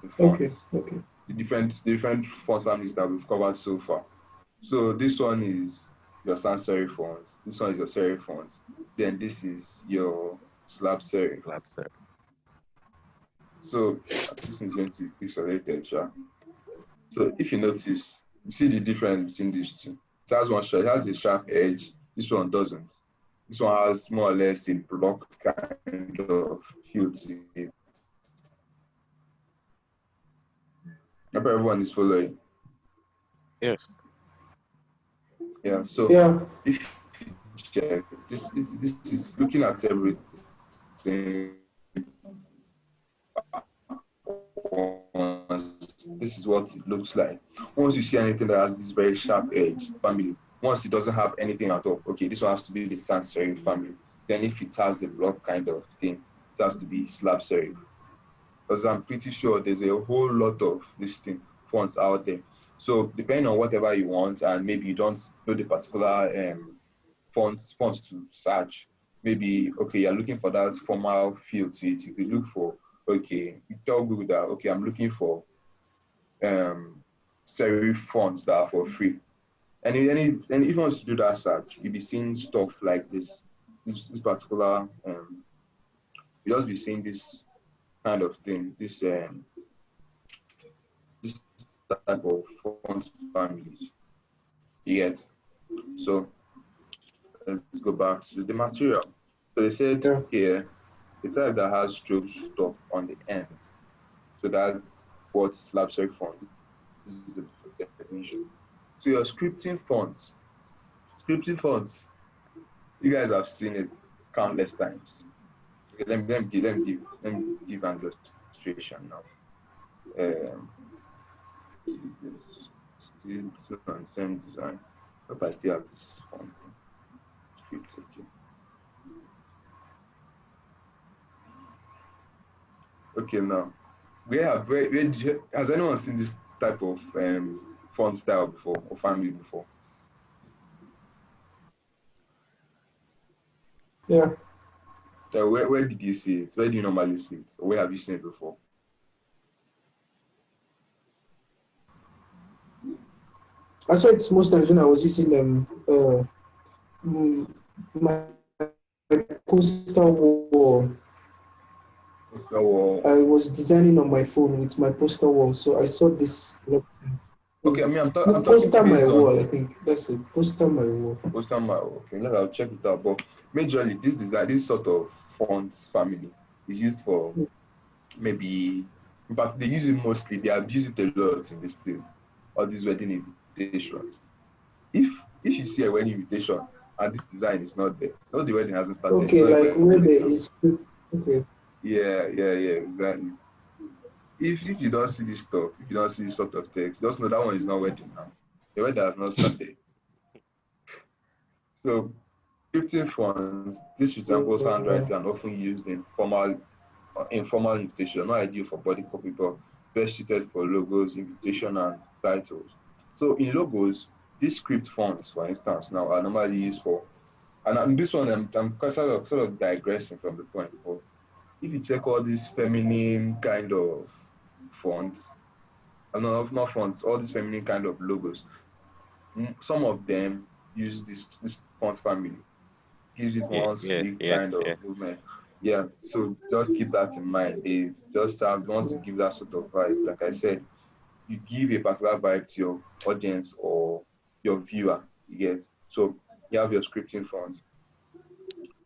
the fonts. Okay. The different font families that we've covered so far. So this one is your sans serif fonts. This one is your serif fonts. Then this is your slab serif. So this is going to be pixelated, sure. So if you notice, you see the difference between these two. It has one sharp, it has a sharp edge. This one doesn't. This one has more or less a block kind of feel to it. I hope everyone is following. Yes. Yeah. So if you check, this is looking at everything. This is what it looks like. Once you see anything that has this very sharp edge family, once it doesn't have anything at all, okay, this one has to be the sans serif family. Then if it has the block kind of thing, it has to be slab serif. Because I'm pretty sure there's a whole lot of this thing fonts out there. So depending on whatever you want, and maybe you don't know the particular fonts to search, maybe okay, you're looking for that formal feel to it. You could look for, okay, you tell Google that, okay, I'm looking for serif fonts that are for free. And if you want to do that search, you'll be seeing stuff like this particular you'll just be seeing this kind of thing, this type of font families. Yes. So let's go back to the material. So they said here, the type that has stroke stop on the end. So that's what slab serif font. This is the definition. So your scripting fonts, you guys have seen it countless times. Okay, let me give an illustration now. Still on the same design. Hope I still have this font script. Okay, now has anyone seen this type of font style before or family before? Yeah. So where did you see it? Where do you normally see it? Or where have you seen it before? I saw it most times when I was using my poster wall. I was designing on my phone with my poster wall, so I saw this. Okay, I mean, I'm talking poster my wall. I think that's it. Poster my wall. Poster my wall. Okay, I'll check it out. But majorly, this sort of font family is used for maybe, but they use it mostly. They have used it a lot in the state. All these wedding invitations. If you see a wedding invitation and this design is not there, no, the wedding hasn't started. Okay, like where there is. Okay. Yeah, exactly. If you don't see this stuff, if you don't see this sort of text, just know that one is not wedding now. The wedding has not started. So, scripting fonts, this resembles handwriting and often used in informal invitation, not ideal for body copy, but best suited for logos, invitation, and titles. So in logos, these script fonts, for instance, now are normally used for, and this one I'm sort of digressing from the point, but if you check all these feminine kind of fonts, not fonts, all these feminine kind of logos, some of them use this font family. Gives it one sleek kind of movement. Yeah, so just keep that in mind. They just want to give that sort of vibe. Like I said, you give a particular vibe to your audience or your viewer, you get. So you have your scripting fonts.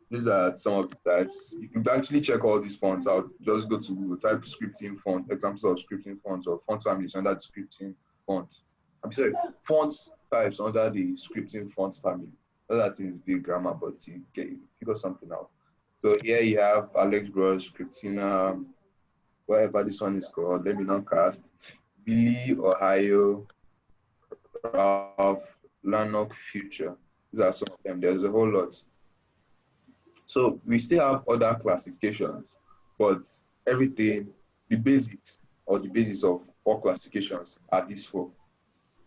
These are some of the types. You can actually check all these fonts out. Just go to Google, type scripting font, examples of scripting fonts or font families under the scripting font. I'm sorry, fonts types under the scripting font family. All that is big grammar, but you figure something out. So here you have Alex Gross, Scriptina, whatever this one is called, let me not cast, Billy, Ohio, Ralph, Lanark, Future. These are some of them. There's a whole lot. So we still have other classifications, but everything, the basics or the basis of all classifications are these four.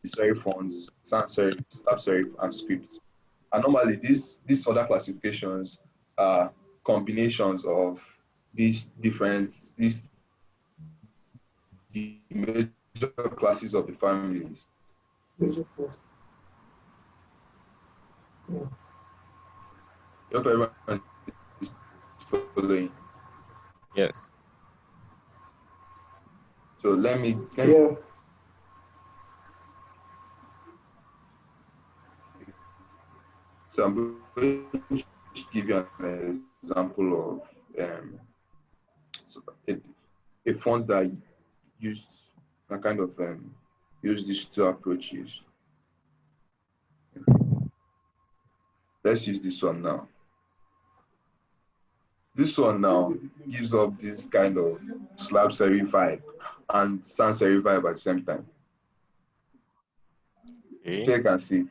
serif fonts, sans serif, tab serif, and scripts. And normally these other classifications are combinations of these the major classes of the families. Hope everyone is following. Yes. So let me so I'm going to give you an example of a fonts that use use these two approaches. Let's use this one now. This one now gives up this kind of slab serif vibe and sans serif vibe at the same time. Okay. So you can see it.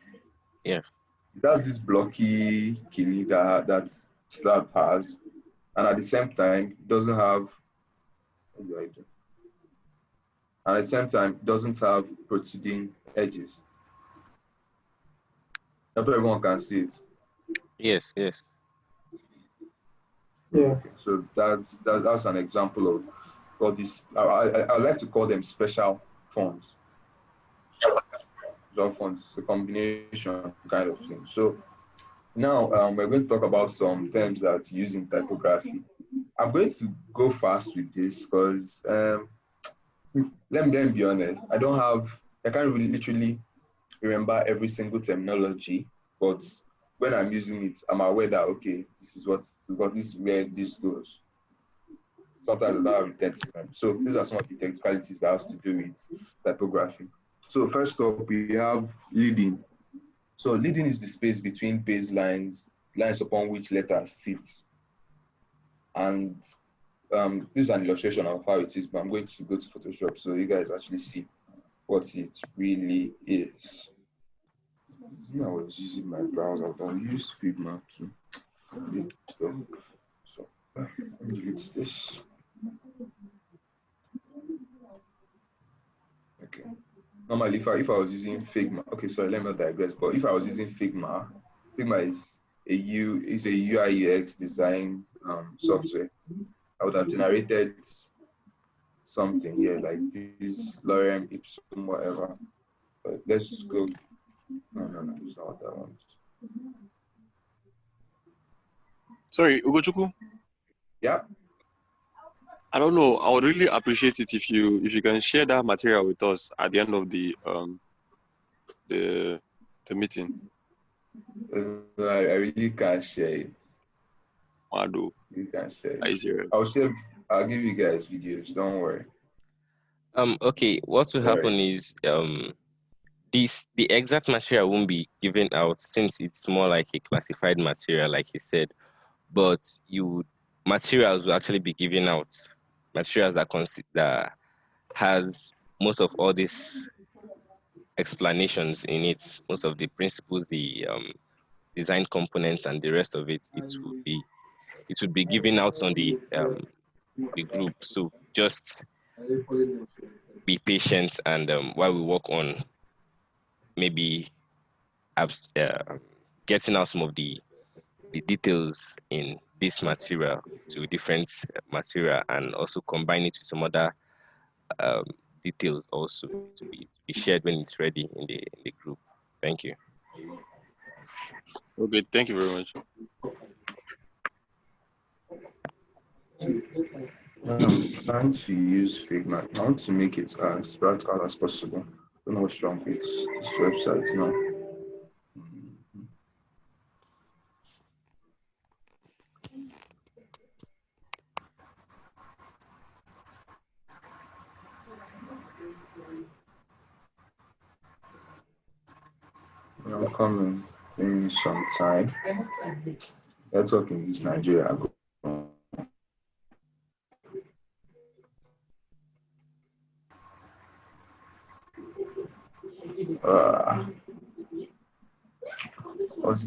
Yes. It has this blocky kili that slab has, and at the same time doesn't have. What do I do? And at the same time, it doesn't have protruding edges. Not everyone can see it. Yes. Yes. Yeah. So that's an example of all this. I like to call them special fonts. Special fonts, a combination kind of thing. So now we're going to talk about some terms that use in typography. I'm going to go fast with this because let me be honest. I can't really literally remember every single terminology, but when I'm using it, I'm aware that okay, this is where this goes. Sometimes I don't have intent. So these are some of the technicalities that has to do with typography. So first up, we have leading. So leading is the space between baselines, lines upon which letters sit. And this is an illustration of how it is, but I'm going to go to Photoshop so you guys actually see what it really is. I was using my browser, but I use Figma too. So let me delete this. Okay. Normally, if I was using Figma, okay, sorry, let me not digress. But if I was using Figma is a UI UX design software. I would have generated something here like this lorem ipsum whatever. But let's just go. No, it's not what I want. Sorry, Ugochukwu. Yeah. I don't know. I would really appreciate it if you can share that material with us at the end of the meeting. I really can't share it. Mado. You can share it. Are you serious? I'll give you guys videos. Don't worry. Okay. What will happen is the exact material won't be given out since it's more like a classified material, like you said. But materials will actually be given out. Materials that has most of all these explanations in it, most of the principles, the design components, and the rest of it. It would be given out on the group. So just be patient, and while we work on maybe getting out some of the details in this material to different material, and also combine it with some other details also to be shared when it's ready in the group. Thank you. Okay, thank you very much. I'm trying to use Figma. I want to make it as practical as possible. I don't know what's wrong with this website now. I'm coming. Give me some time. Network in this Nigeria.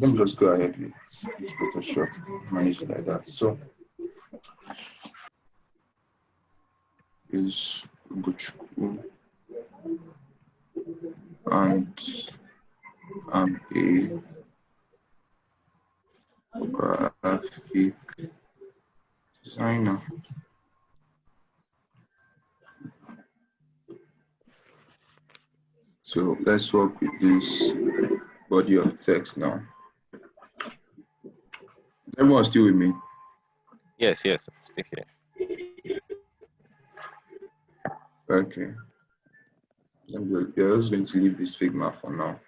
Let me just go ahead with this Photoshop, manage it like that. So, is and I'm a graphic designer. So let's work with this body of text now. Is everyone still with me? Yes, yes, I'm still here. Okay. We're just going to leave this Figma for now.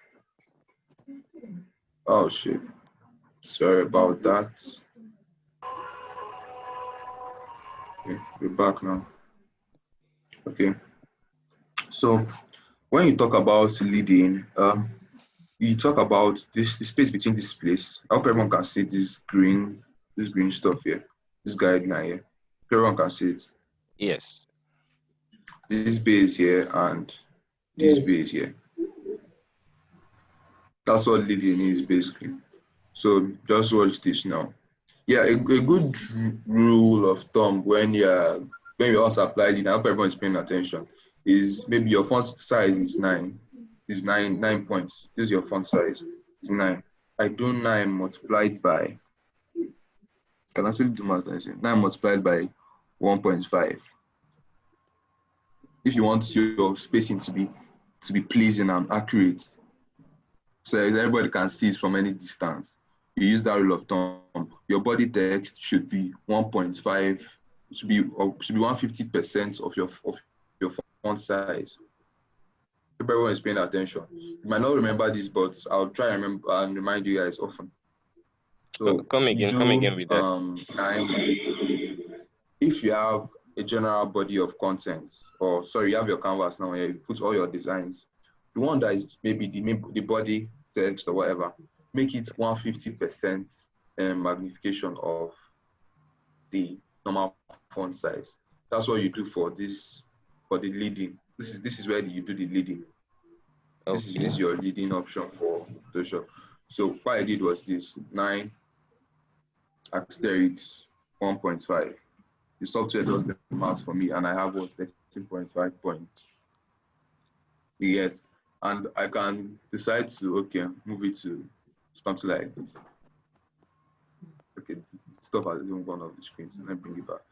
Oh shit. Sorry about that. Okay, we're back now. Okay. So when you talk about leading, you talk about the space between this place. I hope everyone can see this green stuff here, this guideline here. Everyone can see it. Yes. This base here and this base here. That's what leading is basically. So just watch this now. Yeah, a good rule of thumb when you want to apply leading, I hope everyone is paying attention, is maybe your font size is 9. Is 9 points. This is your font size. It's 9. I do 9 multiplied by, can actually do math. 9 multiplied by 1.5. If you want your spacing to be pleasing and accurate, so everybody can see it from any distance, you use that rule of thumb. Your body text should be 1.5, should be 150% of your font size. Everyone is paying attention. You might not remember this, but I'll try and remember and remind you guys often. So come again with that. 9. If you have a general body of content, or sorry, you have your canvas now where you put all your designs, the one that is maybe the body text or whatever, make it 150% magnification of the normal font size. That's what you do for the leading. This is where you do the leading. Okay. This is your leading option for Photoshop. So what I did was this 9 asterisk 1.5. The software does the math for me, and I have what 13.5 points. You get, and I can decide to move it to something like this. Okay, stuff has even gone off the screen, so let me bring it back.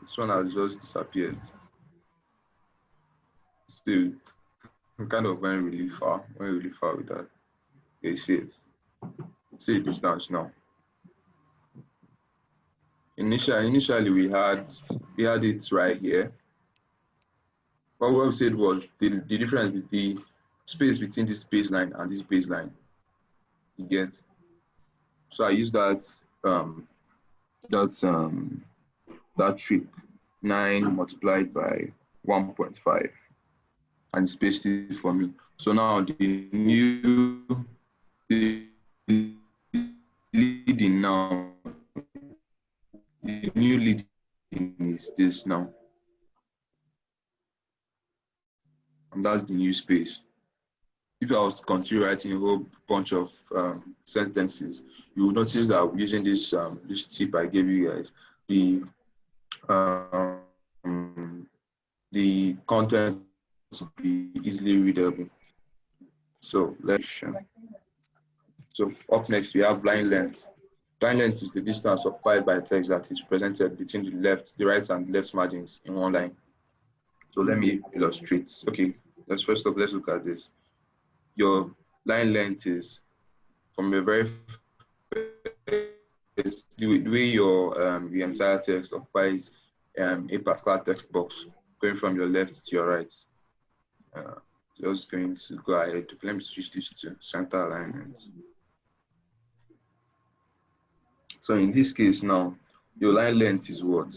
This one has just disappeared. Still, I'm kind of went really far with that. Okay, save distance now. Initially we had it right here. What we said was the difference with the space between this baseline and this baseline. You get. So I use that trick, 9 multiplied by 1.5, and it spaced it for me. So now the new leading now. The new leading is this now. And that's the new space. If I was to continue writing a whole bunch of sentences, you will notice that using this tip I gave you guys, the content will be easily readable. So up next we have line length. Line length is the distance occupied by text that is presented between the right and left margins in one line. So let me illustrate. Okay, let's look at this. Your line length is from the very the way your the entire text occupies a particular text box going from your left to your right. Just going to go ahead. Let me switch this to center alignment. So in this case now, your line length is what?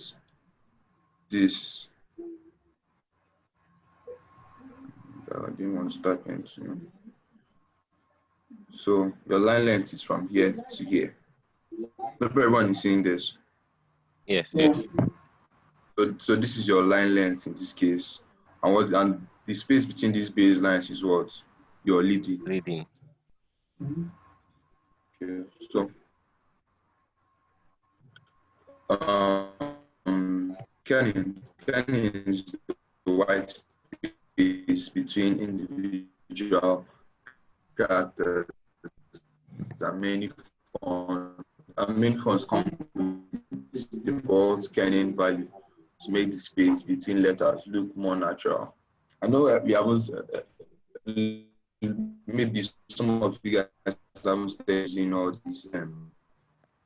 This. I didn't want to type into. So your line length is from here to here. Everyone is seeing this. Yes. So this is your line length in this case, and the space between these baselines is what? Your leading. Okay. So Kerning is the white space between individual characters that main fonts come with default kerning value to make the space between letters look more natural. I know we haven't, maybe some of you guys haven't started using all these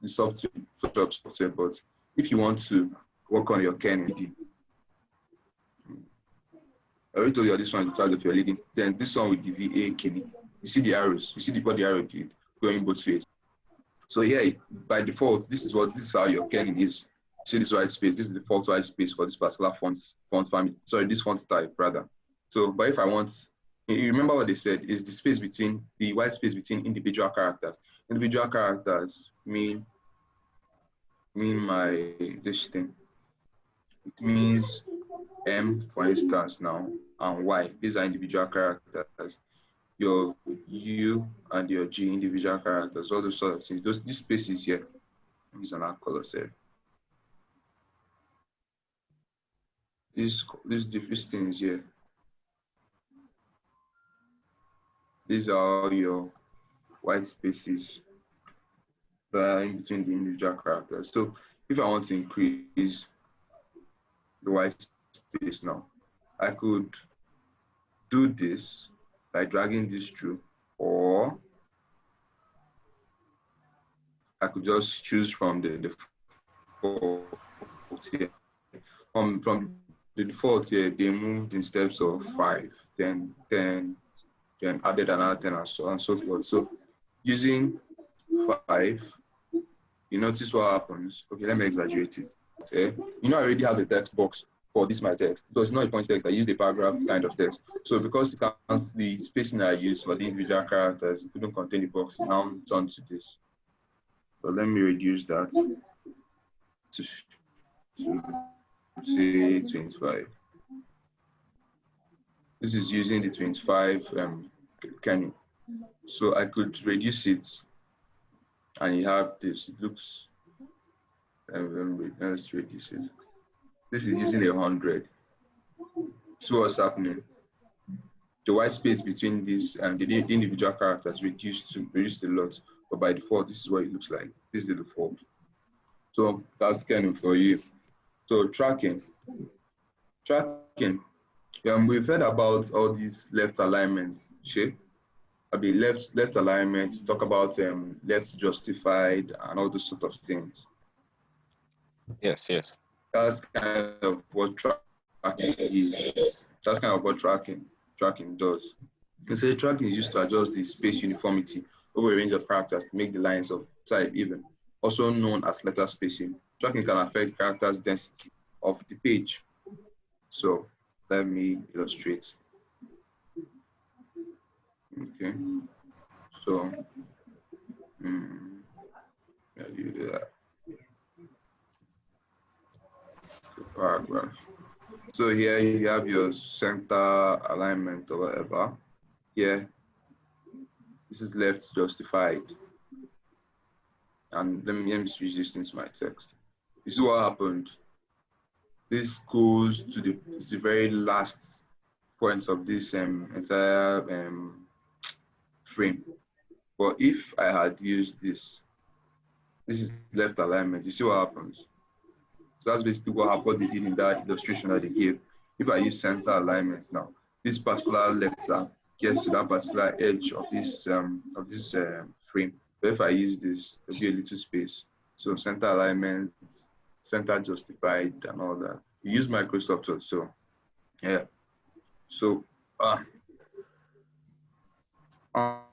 the software, Photoshop software, but if you want to work on your kerning, I already told you this one is the target you're leading. Then this one with the VA kerning. You see the arrows. You see what the arrow did going both ways. So yeah, by default, this is how your kerning is. See this white space. This is the default white space for this particular font family. Sorry, this font type rather. So, but if I want, you remember what they said is the space between the white space between individual characters. Individual characters mean this thing. It means M, for instance, now, and Y. These are individual characters. Your U and your G, individual characters, all those sort of things. These spaces here, these are not color set. These things here. These are all your white spaces that are in between the individual characters. So if I want to increase the white space now, I could do this by dragging this through, or I could just choose from the default here. From the default here, they moved in steps of 5, then added another 10 and so on and so forth. So using 5, you notice what happens. Okay, let me exaggerate it. Okay. You know, I already have the text box for this my text. So it's not a point text, I use the paragraph kind of text. So because it counts the spacing I use for the individual characters, it couldn't contain the box, now turn to this. So let me reduce that to say 25. This is using the 25 kerning. So I could reduce it, and you have this. It looks. Let's reduce it. This is using 100. So what's happening? The white space between these and the individual characters reduced a lot, but by default, this is what it looks like. This is the default. So that's kerning for you. So tracking. We've heard about all these left alignment shape. Left alignment, talk about left justified and all those sort of things. Yes. That's kind of what tracking is. That's kind of what tracking does. And so tracking is used to adjust the space uniformity over a range of characters to make the lines of type even, also known as letter spacing. Tracking can affect characters' density of the page. So let me illustrate. Okay. So you do that. The paragraph. So here you have your center alignment or whatever. Here, this is left justified. And let me switch this into my text. You see what happened? This goes to the very last point of this entire frame. But if I had used this is left alignment. You see what happens? So that's basically what they did in that illustration that they gave. If I use center alignment now, this particular letter gets to that particular edge of this frame. But if I use this, there'll be a little space. So center alignment, center justified, and all that. We use Microsoft also. Yeah. So I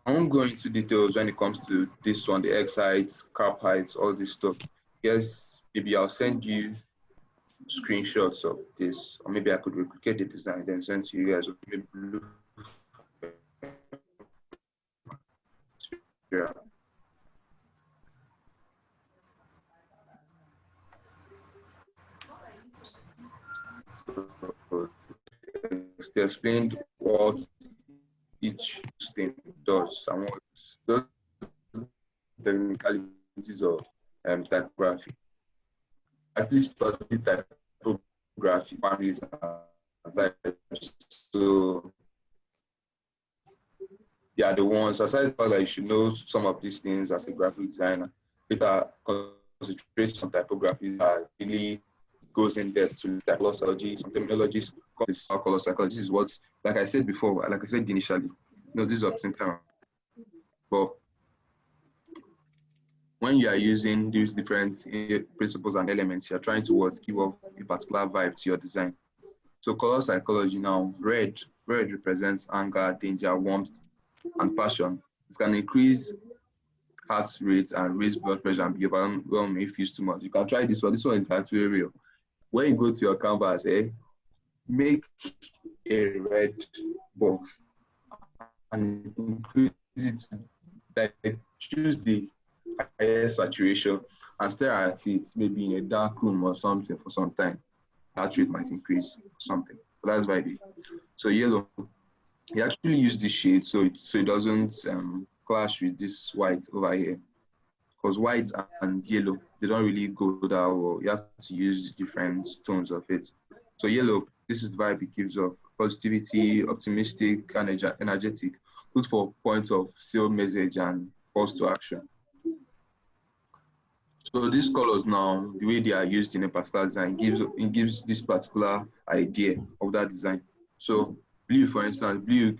won't go into details when it comes to this one, the X heights, cap heights, all this stuff. Yes, maybe I'll send you screenshots of this, or maybe I could replicate the design then send to you guys. Yeah. They explained what each thing does and what those technicalities of typography. At least study typography typography families and types. So they are the ones, aside from that, you should know some of these things as a graphic designer. Later, concentrate on typography that really goes in depth to color psychology, some terminologies, color psychology. This is what, like I said before, like I said initially, this is up in time. But when you are using these different principles and elements, you're trying to give off a particular vibe to your design. So color psychology now, red represents anger, danger, warmth, and passion. It can increase heart rate and raise blood pressure and be overwhelming if used too much. You can try this one. This one is actually real. When you go to your canvas, make a red box and increase it to choose the highest saturation and stare at it maybe in a dark room or something for some time. Heart rate might increase or something. So that's vibey. So yellow, you actually use this shade so it doesn't clash with this white over here. Because white and yellow, they don't really go that well. You have to use different tones of it. So yellow, this is the vibe it gives off. Positivity, optimistic, energetic. Good for point of sale message and calls to action. So these colors now, the way they are used in a particular design, gives this particular idea of that design. So blue, for instance, blue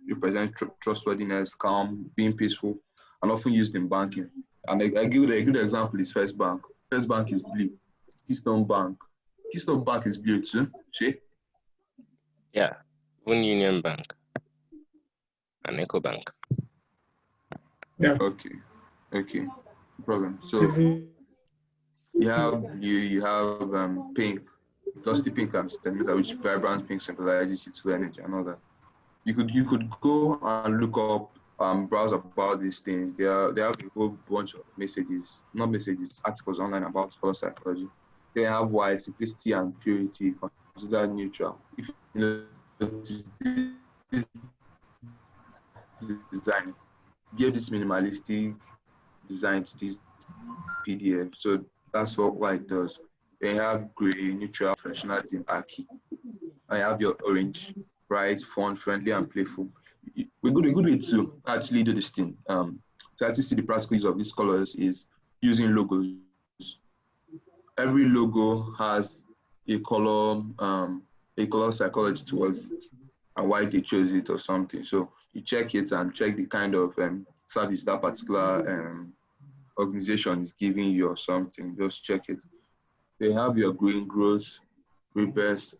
represents trustworthiness, calm, being peaceful, and often used in banking. And I give you a good example is First Bank. First Bank is blue. Keystone Bank is blue too. See? Yeah, One Union Bank and Eco Bank. Yeah. Okay. No problem. So you have blue, you have pink, dusty pink which vibrant pink symbolizes its energy and all that. You could go and look up browse about these things. They have a whole bunch of articles online about color psychology. They have why simplicity and purity considered neutral. If you notice this design, give this minimalistic design to this PDF. So that's what it does. They have gray, neutral, functionality, and khaki. I have your orange, bright, fun, friendly, and playful. A good way to actually do this thing, to actually see the practical use of these colors is using logos. Every logo has a color psychology towards it and why they chose it or something. So you check it and check the kind of service that particular organization is giving you or something. Just check it. They have your green growth, rebirth,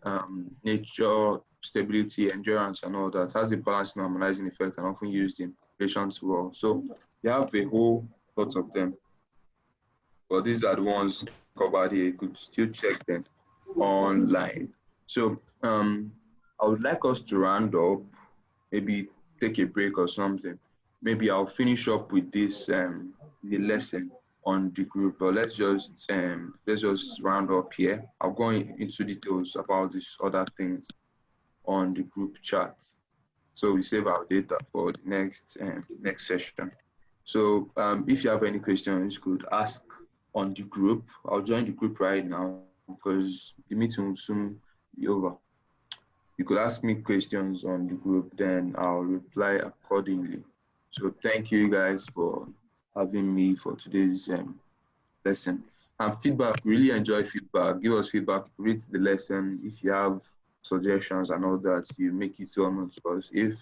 nature, stability, endurance, and all that. Has a balancing, harmonizing effect and often used in relations well. So you have a whole lot of them. But these are the ones covered here. You could still check them online. So I would like us to round up, maybe take a break or something. Maybe I'll finish up with this the lesson on the group, but let's just round up here. I'll go into details about these other things on the group chat, so we save our data for the next session. So if you have any questions, you could ask on the group. I'll join the group right now because the meeting will soon be over. You could ask me questions on the group, then I'll reply accordingly. So thank you guys for having me for today's lesson. And feedback, really enjoy feedback. Give us feedback, read the lesson. If you have suggestions and all that, you make it known to us. If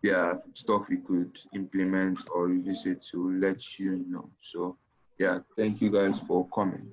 there are stuff we could implement or revisit, to let you know. So yeah, thank you guys for coming.